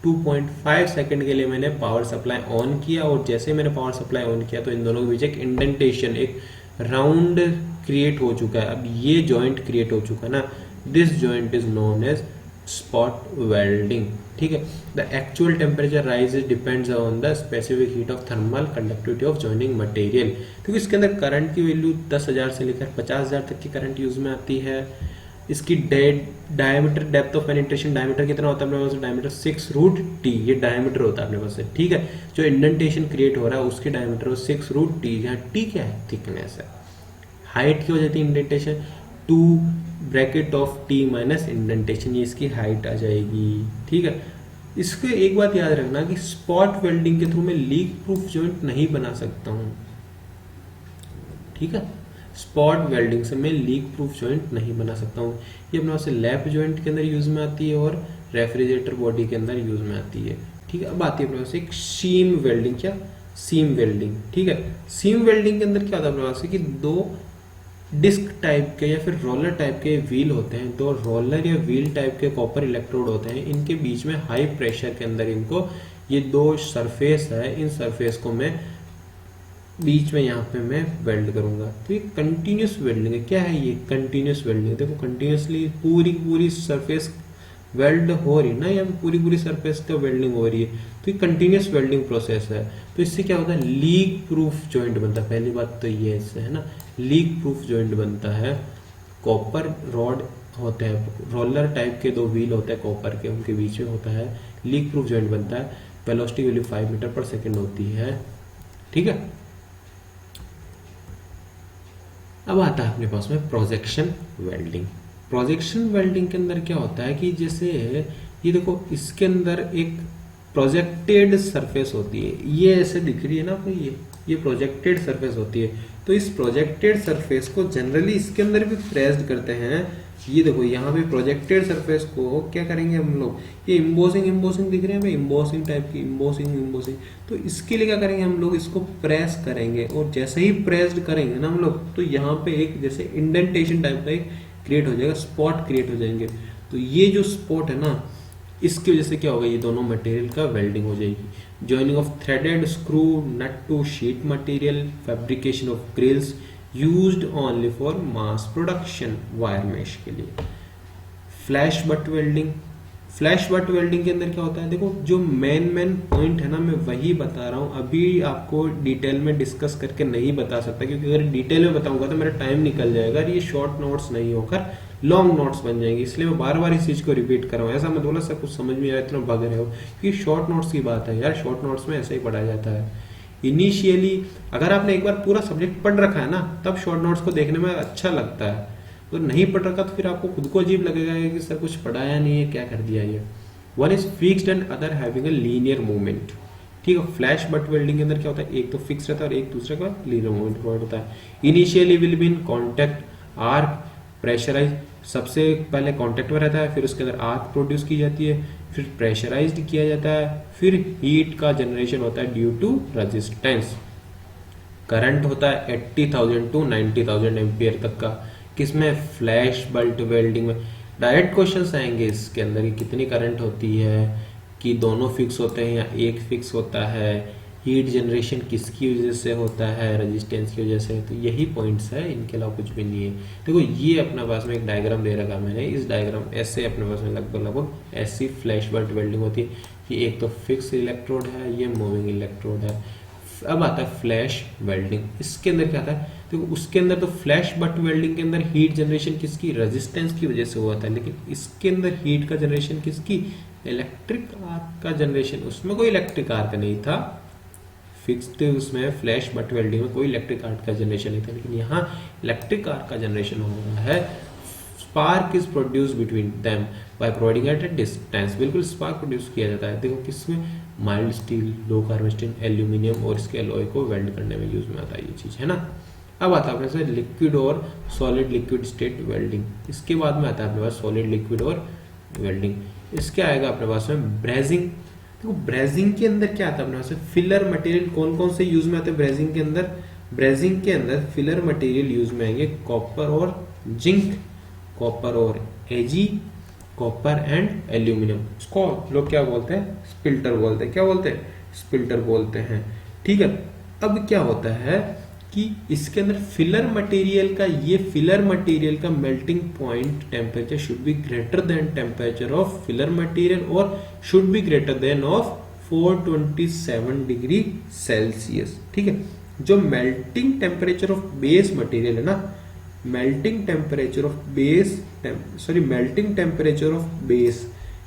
2.5 सेकंड के लिए मैंने पावर सप्लाई ऑन किया, और जैसे मैंने पावर सप्लाई ऑन किया तो इन दोनों के बीच एक इंडेंटेशन, एक राउंड क्रिएट हो चुका है। अब ये जॉइंट क्रिएट हो चुका है ना, this joint is known as spot welding, ठीक है। The actual temperature rise depends on the specific heat of thermal conductivity of joining material, क्योंकि इसके अंदर करंट की वैल्यू 10,000 से लेकर 50,000 तक की करंट यूज में आती है। इसकी diameter, depth of penetration, diameter कितना होता है अपने पास, डायमीटर 6√t, ये डायमीटर होता है अपने पास, ठीक है। जो इंडेंटेशन क्रिएट हो रहा है उसकी डायमीटर 6√t, यहाँ t क्या है, थिकनेस है। हाइट की हो जाती है indentation 2 bracket of t minus indentation, ये इसकी हाइट आ जाएगी, ठीक है। इसको एक बात याद रखना कि स्पॉट वेल्डिंग के थ्रू मैं लीक प्रूफ जॉइंट नहीं बना सकता हूँ, ठीक है। स्पॉट वेल्डिंग से मैं लीक प्रूफ जॉइंट नहीं बना सकता हूँ। ये अपने पास लैप जॉइंट के अंदर यूज में आती है और रेफ्रिजरेटर बॉडी के अंदर यूज में आती है, ठीक है। अब आती है अपने पास एक सीम वेल्डिंग, क्या सीम वेल्डिंग, ठीक है। सीम वेल्डिंग के अंदर क्या होता है अपने पास कि दो डिस्क टाइप के या फिर रोलर टाइप के व्हील होते हैं, दो रोलर या व्हील टाइप के कॉपर इलेक्ट्रोड होते हैं, इनके बीच में हाई प्रेशर के अंदर इनको ये दो सरफेस है, इन सरफेस को मैं बीच में यहाँ पे मैं वेल्ड करूंगा। तो ये कंटिन्यूस वेल्डिंग है। क्या है ये कंटिन्यूस वेल्डिंग, देखो कंटिन्यूसली पूरी पूरी सरफेस वेल्ड हो रही है ना, या पूरी पूरी सरफेस का वेल्डिंग हो रही है, तो ये कंटिन्यूस वेल्डिंग प्रोसेस है। तो इससे क्या होता है, लीक प्रूफ जॉइंट बनता है। पहली बात तो ये इससे है ना, लीक प्रूफ जॉइंट बनता है। कॉपर रॉड होते हैं, रोलर टाइप के 2 व्हील होते हैं कॉपर के, उनके बीच में होता है, लीक प्रूफ जॉइंट बनता है। वेलोसिटी वैल्यू 5 मीटर पर सेकेंड होती है, ठीक है। अब आता है अपने पास में प्रोजेक्शन वेल्डिंग। प्रोजेक्शन वेल्डिंग के अंदर क्या होता है कि जैसे ये देखो, इसके अंदर एक प्रोजेक्टेड सरफेस होती है, ये ऐसे दिख रही है ना आपको, ये प्रोजेक्टेड सरफेस होती है। तो इस प्रोजेक्टेड सरफेस को जनरली इसके अंदर भी प्रेस्ड करते हैं। ये देखो यहाँ पे प्रोजेक्टेड सरफेस को क्या करेंगे हम लोग, ये इम्बोसिंग दिख रहे हैं, इम्बोसिंग टाइप की इम्बोसिंग, तो इसके लिए क्या करेंगे हम लोग, इसको प्रेस करेंगे, और जैसे ही प्रेस्ड करेंगे ना हम लोग, तो यहाँ पे एक जैसे इंडेंटेशन टाइप का एक क्रिएट हो जाएगा, स्पॉट क्रिएट हो जाएंगे। तो ये जो स्पॉट है ना, इसकी वजह से क्या होगा, ये दोनों मटेरियल का वेल्डिंग हो जाएगी। Joining of threaded screw nut to sheet material, fabrication of grills used only for mass production, wire mesh के लिए। Flash butt welding, flash butt welding के अंदर क्या होता है, देखो जो मेन पॉइंट है ना, मैं वही बता रहा हूँ, अभी आपको डिटेल में डिस्कस करके नहीं बता सकता, क्योंकि अगर डिटेल में बताऊंगा तो मेरा टाइम निकल जाएगा, और ये शॉर्ट नोट्स नहीं होकर लॉन्ग नोट्स बन जाएंगे, इसलिए मैं बार बार इस चीज को रिपीट कर रहा हूँ। ऐसा मत बोला सब कुछ समझ में आया, इतना भाग रहे हो, कि शॉर्ट नोट्स की बात है यार, शॉर्ट नोट्स में ऐसे ही पढ़ाया जाता है। इनिशियली अगर आपने एक बार पूरा सब्जेक्ट पढ़ रखा है ना, तब शॉर्ट नोट्स को देखने में अच्छा लगता है, तो नहीं पढ़ रखा तो फिर आपको खुद को अजीब लगेगा कि सर कुछ पढ़ाया नहीं है, क्या कर दिया ये। One is fixed and other having a linear movement, ठीक है। फ्लैश बट वेल्डिंग के अंदर क्या होता है, एक तो फिक्स रहता है और एक दूसरे का लीनियर मूवमेंट प्रोवाइड होता है। Initially will be in contact arc pressurize, सबसे पहले कांटेक्ट में रहता है, फिर उसके अंदर आर्क प्रोड्यूस की जाती है, फिर प्रेशराइज्ड किया जाता है, फिर हीट का जनरेशन होता है ड्यू टू रेजिस्टेंस। करंट होता है 80,000 टू 90,000 एम्पियर तक का, किसमें, फ्लैश बल्ट वेल्डिंग में। डायरेक्ट क्वेश्चंस आएंगे इसके अंदर कि कितनी करंट होती है, कि दोनों फिक्स होते हैं या एक फिक्स होता है, हीट जनरेशन किसकी वजह से होता है, रेजिस्टेंस की वजह से। तो यही पॉइंट्स है, इनके अलावा कुछ भी नहीं है। देखो ये अपने पास में एक डायग्राम दे रखा मैंने, इस डायग्राम ऐसे अपने पास में लगभग ऐसी फ्लैश बल्ट वेल्डिंग होती है कि एक तो फिक्स इलेक्ट्रोड है, ये मूविंग इलेक्ट्रोड है। अब आता है फ्लैश वेल्डिंग, इसके अंदर क्या आता है, देखो उसके अंदर तो फ्लैश बट वेल्डिंग के अंदर हीट जनरेशन किसकी, रेजिस्टेंस की वजह से हुआ था, लेकिन इसके अंदर हीट का जनरेशन किसकी, इलेक्ट्रिक आर्क का जनरेशन। उसमें कोई इलेक्ट्रिक आर्क नहीं था, फिक्स्ड उसमें फ्लैश बट वेल्डिंग में कोई इलेक्ट्रिक आर्क का जनरेशन नहीं था, लेकिन यहाँ इलेक्ट्रिक आर्क का जनरेशन हो रहा है। Spark is produce between them by providing at a distance, बिल्कुल स्पार्क प्रोड्यूस किया जाता है। देखो किसमें, mild steel, low carbon steel, aluminium और इसके अलॉय को वेल्ड करने में यूज में आता है ये चीज, है ना। अब आता है अपने पास लिक्विड और सॉलिड लिक्विड स्टेट वेल्डिंग, इसके बाद में आता है अपने पास सॉलिड लिक्विड और वेल्डिंग। इसके आएगा अपने पास में ब्रेजिंग। देखो ब्रेजिंग के अंदर क्या आता है अपने पास में, फिलर मटेरियल कौन कौन से यूज में आते हैं ब्रेजिंग के अंदर, ब्रेजिंग के अंदर फिलर मटेरियल यूज में आएंगे कॉपर और जिंक, कॉपर और एजी, कॉपर एंड एल्यूमिनियम। इसको लोग क्या बोलते हैं, स्पिल्टर बोलते हैं, क्या बोलते हैं, स्पिल्टर बोलते हैं, ठीक है। अब क्या होता है कि इसके अंदर फिलर मटेरियल का, ये फिलर मटेरियल का melting point temperature should be greater than temperature of filler material और should be greater than of 427 degree Celsius, ठीक है। जो melting temperature of base material है ना, melting temperature of base, melting temperature of base,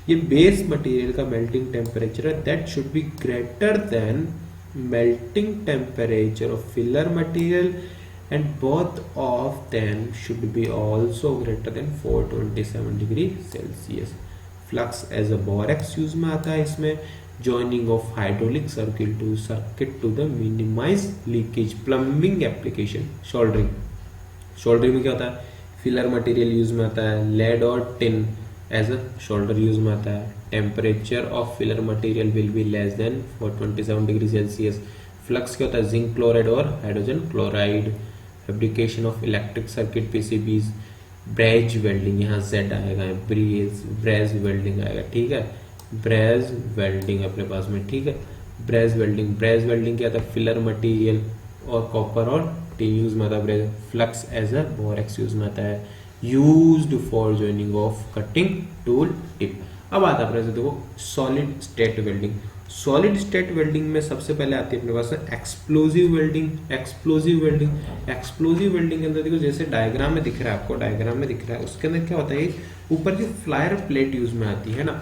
ये base material का melting temperature है, that should be greater than melting temperature of filler material and both of them should be also greater than 427 degree Celsius. Flux as a borax use में आता है इसमें, joining of hydraulic circuit to the minimize leakage, plumbing application, soldering, soldering में क्या होता है, filler material use में आता है, लेड और tin as a solder use में आता है। Temperature of filler material will be less than 427 degree Celsius. Flux क्या होता है, जिंक क्लोराइड और hydrogen chloride. Fabrication of electric circuit PCBs, braze welding, यहाँ जेड आएगा, ब्रेज वेल्डिंग आएगा, ठीक है, ब्रेज वेल्डिंग अपने पास में, ठीक है। ब्रेज वेल्डिंग, ब्रेज वेल्डिंग क्या था, फिलर मटेरियल और कॉपर और टिन यूज में आता है braze. Flux as a borax use में आता है, used for joining of cutting tool tip. अब आता है अपने से देखो solid state welding. Solid state welding में सबसे पहले आती है अपने पास explosive welding. Explosive welding, explosive welding के अंदर देखो जैसे डायग्राम में दिख रहा है आपको, डायग्राम में दिख रहा है, उसके अंदर क्या होता है, ऊपर जो फ्लायर प्लेट यूज में आती है ना,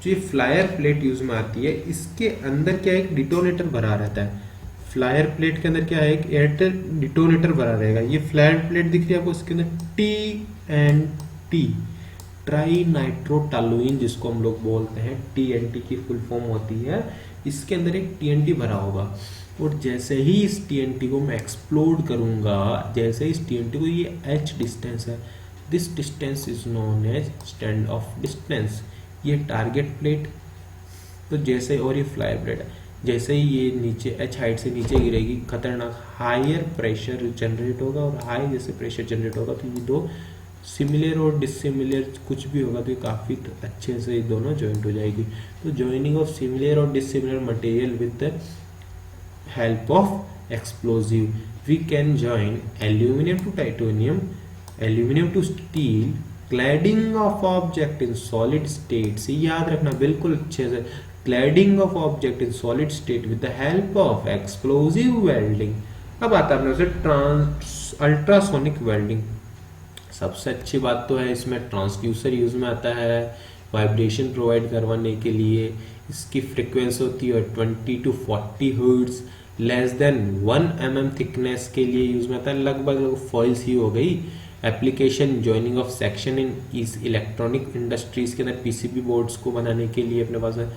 जो ये फ्लायर प्लेट यूज में आती है, इसके अंदर क्या एक डिटोनेटर भरा रहता है। फ्लायर प्लेट के अंदर क्या है, एक एयर डिटोनेटर भरा रहेगा। ये फ्लायर प्लेट दिख रही है आपको, इसके अंदर TNT, ट्राई नाइट्रोटोलुइन जिसको हम लोग बोलते हैं, TNT की फुल फॉर्म होती है। इसके अंदर एक TNT भरा होगा, और जैसे ही इस TNT को मैं एक्सप्लोड करूंगा, जैसे इस TNT को, ये h डिस्टेंस है, this distance is known as stand off distance. ये टारगेट प्लेट, तो जैसे, और ये फ्लायर प्लेट है, जैसे ही ये नीचे h हाइट से नीचे गिरेगी, खतरनाक हायर प्रेशर जनरेट होगा, और हाई जैसे प्रेशर जनरेट होगा तो ये दो सिमिलर और डिसिमिलर कुछ भी होगा तो ये काफ़ी अच्छे से ये दोनों ज्वाइंट हो जाएगी। तो ज्वाइनिंग ऑफ सिमिलर और dissimilar material with the help of explosive, we can join aluminium to titanium, aluminium to steel, cladding of object in solid state. से याद रखना बिल्कुल अच्छे से, cladding of object in solid state with the help of explosive welding. अब आता है अपने अल्ट्रासोनिक वेल्डिंग। सबसे अच्छी बात तो है इसमें ट्रांसड्यूसर यूज में आता है वाइब्रेशन प्रोवाइड करवाने के लिए। इसकी फ्रीक्वेंसी होती है 20 to 40 hertz, less than 1 mm thickness के लिए यूज में आता है। लगभग फॉइल्स ही हो गई। Application joining of section in इस इलेक्ट्रॉनिक इंडस्ट्रीज के अंदर पीसीबी बोर्ड्स को बनाने के लिए अपने पास है।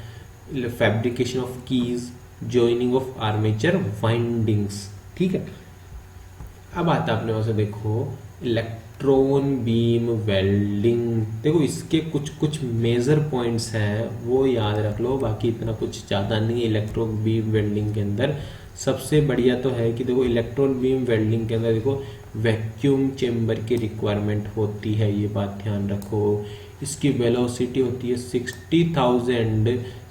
Fabrication of keys, joining of armature windings, ठीक है। अब आता है अपने पास देखो इलेक्ट्रॉन बीम वेल्डिंग। देखो इसके कुछ कुछ मेजर पॉइंट्स हैं वो याद रख लो, बाकी इतना कुछ ज़्यादा नहीं है इलेक्ट्रॉन बीम वेल्डिंग के अंदर। सबसे बढ़िया तो है कि देखो इलेक्ट्रॉन बीम वेल्डिंग के अंदर देखो वैक्यूम चेम्बर की रिक्वायरमेंट होती है, ये बात ध्यान रखो। इसकी वेलोसिटी होती है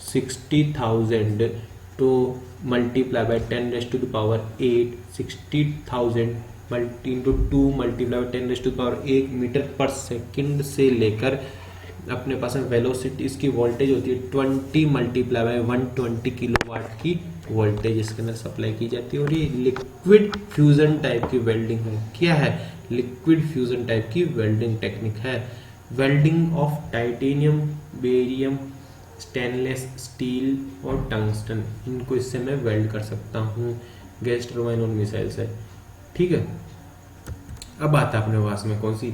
60,000 तो multiply by 10⁻⁸ 60,000 into 2 multiply by 10⁻⁸ metre पर सेकंड से लेकर अपने पास में वेलोसिटी, इसकी वोल्टेज होती है 20 मल्टीप्लाई बाय 120 किलोवाट की वोल्टेज इसके अंदर सप्लाई की जाती है। और ये लिक्विड फ्यूजन टाइप की वेल्डिंग है। क्या है? लिक्विड फ्यूजन टाइप की वेल्डिंग टेक्निक है। Welding of titanium, barium, stainless steel और टंगस्टन, इनको इससे मैं वेल्ड कर सकता हूँ गैस टरबाइन और मिसाइल से, ठीक है। अब आता है अपने पास में कौन सी,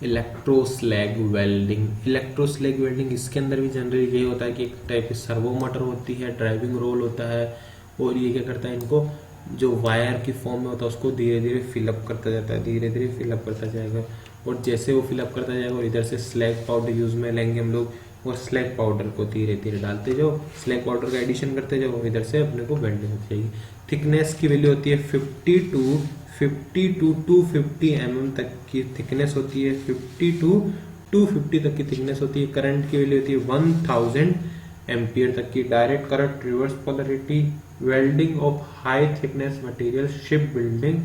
इलेक्ट्रोस्लैग वेल्डिंग। इलेक्ट्रोस्लैग वेल्डिंग, इसके अंदर भी जनरली ये होता है कि एक टाइप की सर्वो मोटर होती है, ड्राइविंग रोल होता है, और ये क्या करता है, इनको जो वायर की फॉर्म में होता है उसको धीरे धीरे फिलअप करता जाता है, धीरे धीरे फिलअप करता जाएगा। और जैसे वो फिलअप करता जाएगा और इधर से स्लैग पाउडर यूज में लेंगे हम लोग, और स्लैग पाउडर को धीरे धीरे डालते जाओ, स्लैग पाउडर का एडिशन करते जाओ, इधर से अपने को वेल्डिंग हो जाएगी। थिकनेस की वैल्यू होती है 50 to 250 mm तक की थिकनेस होती है, 50 to 250 तक की थिकनेस होती है। करंट की वैल्यू होती है 1000 एम्पियर तक की। Direct current, reverse polarity, welding of high thickness material, ship building,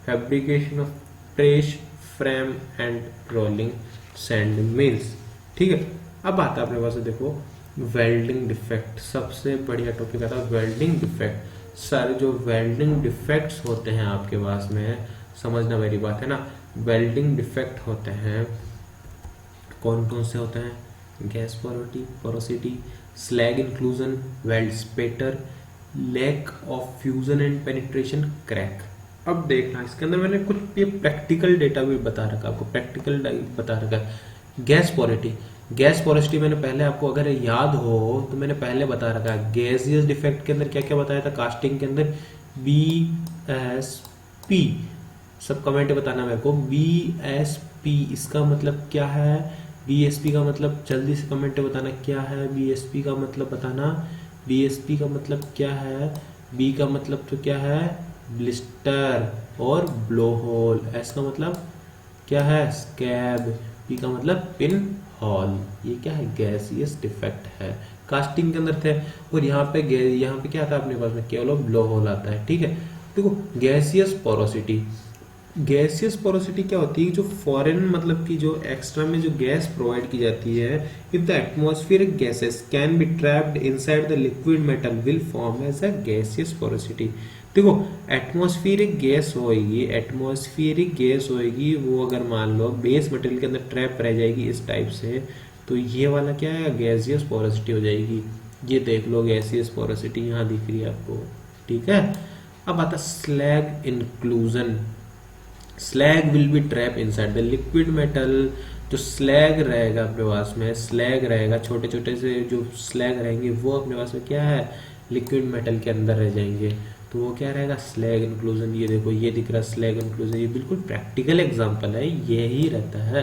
fabrication of trace frame and rolling sand mills, ठीक है। अब आता है अपने पास देखो वेल्डिंग डिफेक्ट, सबसे बढ़िया टॉपिक आता है वेल्डिंग डिफेक्ट। सर जो वेल्डिंग डिफेक्ट्स होते हैं आपके पास में, समझना मेरी बात है ना, वेल्डिंग डिफेक्ट होते हैं कौन कौन से होते हैं, gas porosity, slag inclusion, weld spatter, lack of fusion and penetration, crack. अब देखना इसके अंदर मैंने कुछ ये प्रैक्टिकल डेटा भी बता रखा, आपको प्रैक्टिकल बता रखा है। गैस पोरोसिटी, गैस पोरोसिटी मैंने पहले आपको अगर याद हो तो मैंने पहले बता रखा है। गैसियस डिफेक्ट के अंदर क्या क्या बताया था कास्टिंग के अंदर, BSP, सब कमेंट बताना मेरे को। BSP इसका मतलब क्या है, BSP का मतलब जल्दी से कमेंट बताना क्या है, BSP का मतलब बताना, BSP का मतलब क्या है। B का मतलब तो क्या है, ब्लिस्टर और ब्लो होल। S का मतलब क्या है, स्कैब। P का मतलब पिन हॉल। ये क्या है, गैसियस डिफेक्ट है, कास्टिंग के अंदर थे। और यहाँ पे क्या आता है अपने पास में, केवल ब्लो होल आता है, ठीक है। देखो गैसियस पोरोसिटी, गैसियस पोरोसिटी क्या होती है, जो फॉरेन मतलब कि जो एक्स्ट्रा में जो गैस प्रोवाइड की जाती है, if the atmospheric gases can be trapped inside the liquid metal will form as a gaseous porosity. देखो एटमॉस्फेरिक गैस होएगी वो अगर मान लो बेस मटेरियल के अंदर ट्रैप रह जाएगी इस टाइप से, तो ये वाला क्या है, गैसियस पोरोसिटी हो जाएगी। ये देख लो गैसियस पोरोसिटी यहाँ दिख रही है आपको, ठीक है। अब आता slag inclusion. Slag will B trap inside the liquid metal. जो स्लैग रहेगा अपने पास में, स्लैग रहेगा, छोटे छोटे से जो स्लैग रहेंगे वो अपने पास में क्या है, लिक्विड मेटल के अंदर रह जाएंगे, तो वो क्या रहेगा, स्लैग इंक्लूजन। ये देखो ये दिख रहा है स्लैग इंक्लूजन, ये बिल्कुल प्रैक्टिकल एग्जांपल है, यही रहता है,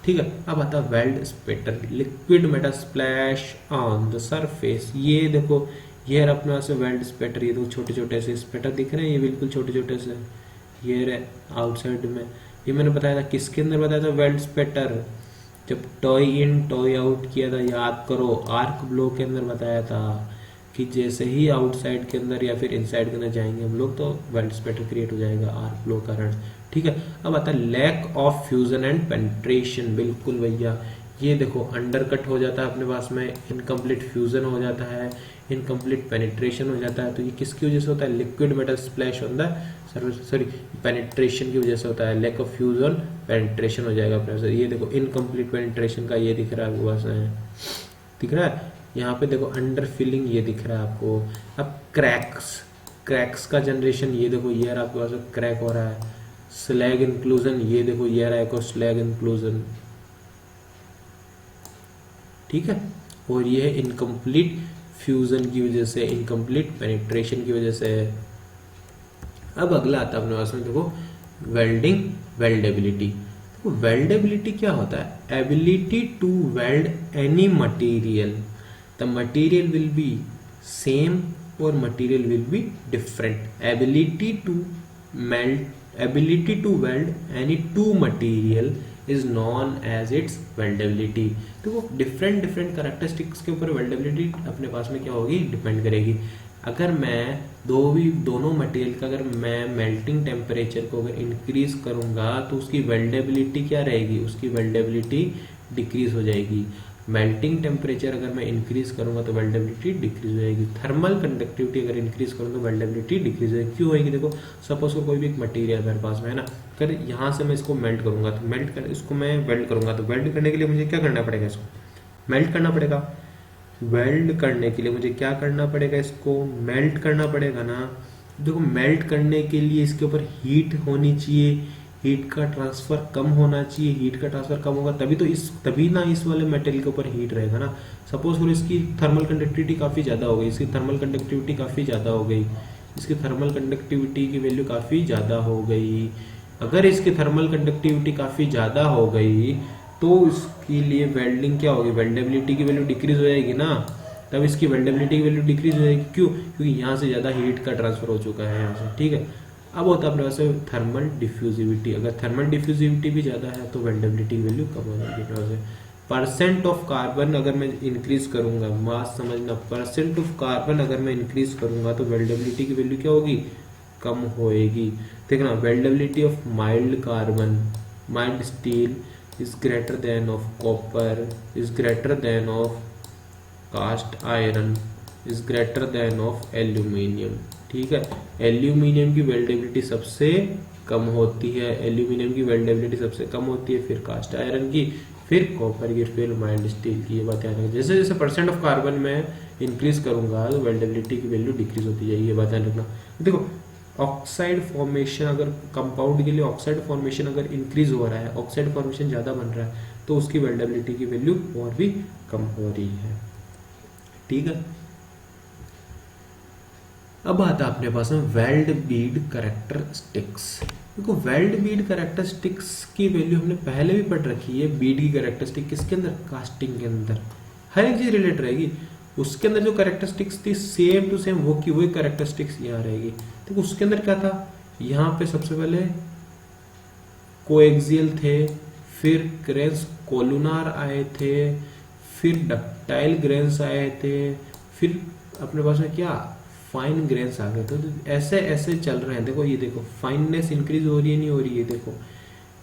ठीक है। अब आता है weld spatter. Liquid metal splash on the surface. ये देखो ये है अपने पास में वेल्ड स्पेटर, ये देखो छोटे छोटे से स्पेटर दिख रहे हैं, ये बिल्कुल छोटे छोटे से, ये रहे आउटसाइड में। ये मैंने बताया था किसके अंदर, बताया था वेल्ड स्पेटर, जब टॉय इन टॉय आउट किया था, याद करो आर्क ब्लो के अंदर बताया था कि जैसे ही आउटसाइड के अंदर या फिर इनसाइड के अंदर जाएंगे हम लोग तो वेल्ड स्पेटर क्रिएट हो जाएगा आर्क ब्लो कारण, ठीक है। अब आता है lack of fusion and penetration. बिल्कुल भैया, ये देखो अंडर कट हो जाता है अपने पास में, इनकम्प्लीट फ्यूजन हो जाता है, इनकम्प्लीट पेनिट्रेशन हो जाता है, तो ये किसकी वजह से होता है, liquid metal splash on the surface, sorry penetration की वजह से होता है, लैक ऑफ फ्यूजन पेनिट्रेशन हो जाएगा अपने पास। ये देखो इनकम्प्लीट पेनिट्रेशन का ये दिख रहा है आपके पास में, दिख रहा है यहाँ पे देखो अंडर फिलिंग ये दिख रहा है आपको। अब क्रैक्स का जनरेशन, ये देखो ये आपके पास क्रैक हो रहा है। स्लैग इंक्लूजन, ये देखो ये रहा है स्लैग इंक्लूजन, ठीक है। और ये है इनकम्प्लीट फ्यूजन की वजह से, इनकम्प्लीट पेनिट्रेशन की वजह से। अब अगला आता है अपने पास में देखो वेल्डेबिलिटी। देखो वेल्डेबिलिटी क्या होता है, ability to weld any material, the material will be same और material will be different. ability to weld any two material is known as its weldability। तो वो डिफरेंट कैरेक्टरिस्टिक्स के ऊपर वेल्डेबिलिटी अपने पास में क्या होगी, डिपेंड करेगी। अगर मैं दोनों मटेरियल का अगर मैं मेल्टिंग टेम्परेचर को अगर इंक्रीज करूंगा तो उसकी वेल्डेबिलिटी क्या रहेगी, उसकी वेल्डेबिलिटी डिक्रीज हो जाएगी। मेल्टिंग टेम्परेचर अगर मैं इंक्रीज करूंगा तो वेल्डेबिलिटी डिक्रीज हो जाएगी। थर्मल कंडक्टिविटी अगर इंक्रीज करूँ तो वेल्डेबिलिटी डिक्रीज होगी। क्यों होगी, देखो सपोज कोई भी एक मटेरियल मेरे पास में है ना, अगर यहाँ से मैं इसको मेल्ट करूंगा तो इसको मैं वेल्ड करूंगा, तो वेल्ड करने के लिए मुझे क्या करना पड़ेगा, इसको मेल्ट करना पड़ेगा। वेल्ड करने के लिए मुझे क्या करना पड़ेगा, इसको मेल्ट करना पड़ेगा ना। देखो मेल्ट करने के लिए इसके ऊपर हीट होनी चाहिए, हीट का ट्रांसफर कम होना चाहिए, हीट का ट्रांसफर कम होगा तभी ना इस वाले मेटेरियल के ऊपर हीट रहेगा ना। सपोज फॉर इसकी थर्मल कंडक्टिविटी काफ़ी ज़्यादा हो गई, इसकी थर्मल कंडक्टिविटी काफ़ी ज़्यादा हो गई, इसकी थर्मल कंडक्टिविटी की वैल्यू काफ़ी ज़्यादा हो गई। अगर इसकी थर्मल कंडक्टिविटी काफ़ी ज़्यादा हो गई तो इसके लिए वेल्डिंग क्या होगी, वेल्डेबिलिटी की वैल्यू डिक्रीज हो जाएगी ना। तब इसकी वेल्डेबिलिटी की वैल्यू डिक्रीज हो जाएगी, क्यों, क्योंकि यहाँ से ज़्यादा हीट का ट्रांसफर हो चुका है यहाँ से, ठीक है। अब होता है अपने पास थर्मल डिफ्यूजिविटी। अगर थर्मल डिफ्यूजिविटी भी ज़्यादा है तो वेल्डेबिलिटी की वैल्यू कम हो जाएगी अपने पास। परसेंट ऑफ कार्बन अगर मैं इंक्रीज करूंगा, मास समझना, परसेंट ऑफ कार्बन अगर मैं इंक्रीज करूंगा तो वेल्डेबिलिटी की वैल्यू क्या होगी, कम होएगी। देखना weldability of mild carbon, mild steel is greater than of copper, is greater than of cast iron, is greater than of aluminium, ठीक है। एल्यूमिनियम की वेल्डेबिलिटी सबसे कम होती है, एल्यूमिनियम की वेल्डेबिलिटी सबसे कम होती है, फिर कास्ट आयरन की, फिर कॉपर की, फिर माइल्ड स्टील की। ये बात ध्यान रखना, जैसे जैसे परसेंट ऑफ कार्बन में इंक्रीज करूंगा तो वेल्डेबिलिटी की वैल्यू डिक्रीज होती जाएगी, ये बात ध्यान रखना। देखो ऑक्साइड फॉर्मेशन, अगर कंपाउंड के लिए ऑक्साइड फॉर्मेशन अगर इंक्रीज हो रहा है, ऑक्साइड फॉर्मेशन ज़्यादा बन रहा है तो उसकी वेल्डेबिलिटी की वैल्यू और भी कम हो रही है, ठीक है। अब आता है अपने पास में वेल्ड बीड कैरेक्टरिस्टिक्स। देखो वेल्ड बीड कैरेक्टरिस्टिक्स की वैल्यू हमने पहले भी पढ़ रखी है। बीड की कैरेक्टरिस्टिक किसके अंदर, कास्टिंग के अंदर, हर एक चीज रिलेट रहेगी। उसके अंदर जो कैरेक्टरिस्टिक्स थी सेम टू सेम वो की वही कैरेक्टरिस्टिक्स यहाँ रहेगी। देखो उसके अंदर क्या था, यहाँ पे सबसे पहले कोएक्सियल थे, फिर ग्रेन्स कोलुनार आए थे, फिर डक्टाइल ग्रेन्स आए थे, फिर अपने पास में क्या फाइन ग्रेन्स आ गए। तो ऐसे ऐसे चल रहे हैं। देखो ये देखो फाइननेस इंक्रीज हो रही है नहीं हो रही है, देखो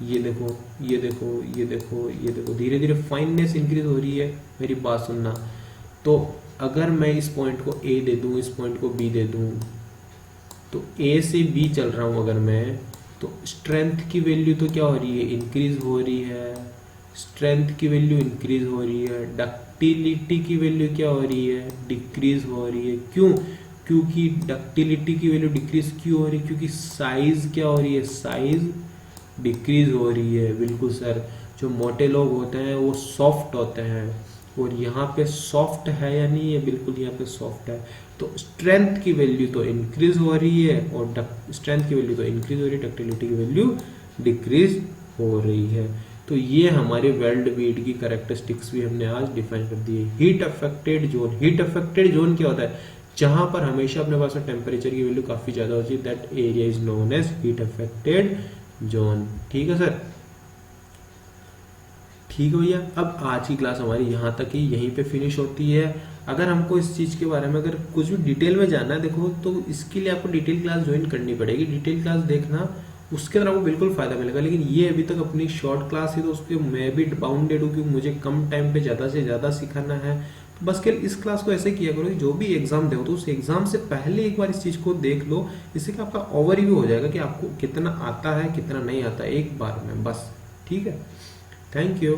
ये देखो ये देखो ये देखो ये देखो, धीरे धीरे फाइननेस इंक्रीज हो रही है। मेरी बात सुनना, तो अगर मैं इस पॉइंट को ए दे दूं, इस पॉइंट को बी दे दूं, तो ए से बी चल रहा हूं अगर मैं, तो स्ट्रेंथ की वैल्यू तो क्या हो रही है, इंक्रीज हो रही है। स्ट्रेंथ की वैल्यू इंक्रीज हो रही है। डक्टिलिटी की वैल्यू क्या हो रही है, डिक्रीज हो रही है। क्यों? क्योंकि डक्टिलिटी की वैल्यू डिक्रीज क्यों हो रही है, क्योंकि साइज क्या हो रही है, साइज डिक्रीज हो रही है। बिल्कुल सर, जो मोटे लोग होते हैं वो सॉफ्ट होते हैं, और यहाँ पे सॉफ्ट है या नहीं है, बिल्कुल यहाँ पे सॉफ्ट है। तो स्ट्रेंथ की वैल्यू तो इंक्रीज हो रही है, और स्ट्रेंथ की वैल्यू तो इंक्रीज हो रही है, डक्टिलिटी की वैल्यू डिक्रीज हो रही है। तो ये हमारे वेल्ड बीड की कैरेक्टरिस्टिक्स भी हमने आज डिफाइन कर दी है। Heat affected zone, heat affected zone क्या होता है, जहां पर हमेशा अपने पास टेम्परेचर की वैल्यू काफी ज्यादा होती है, that area is known as heat affected zone. ठीक है सर, ठीक है भैया। अब आज की क्लास हमारी यहाँ तक ही, यहीं पे फिनिश होती है। अगर हमको इस चीज़ के बारे में अगर कुछ भी डिटेल में जानना है, देखो तो इसके लिए आपको डिटेल क्लास ज्वाइन करनी पड़ेगी। डिटेल क्लास देखना, उसके अंदर आपको बिल्कुल फायदा मिलेगा। लेकिन ये अभी तक अपनी शॉर्ट क्लास है, तो उस पर मैं भी बाउंडेड हूँ, क्योंकि मुझे कम टाइम पे ज़्यादा से ज़्यादा सिखाना है। तो बस केवल इस क्लास को ऐसे किया करो कि जो भी एग्जाम दो तो उस एग्जाम से पहले एक बार इस चीज़ को देख लो, इससे कि आपका ओवरव्यू हो जाएगा कि आपको कितना आता है कितना नहीं आता है एक बार में, बस। ठीक है, थैंक यू।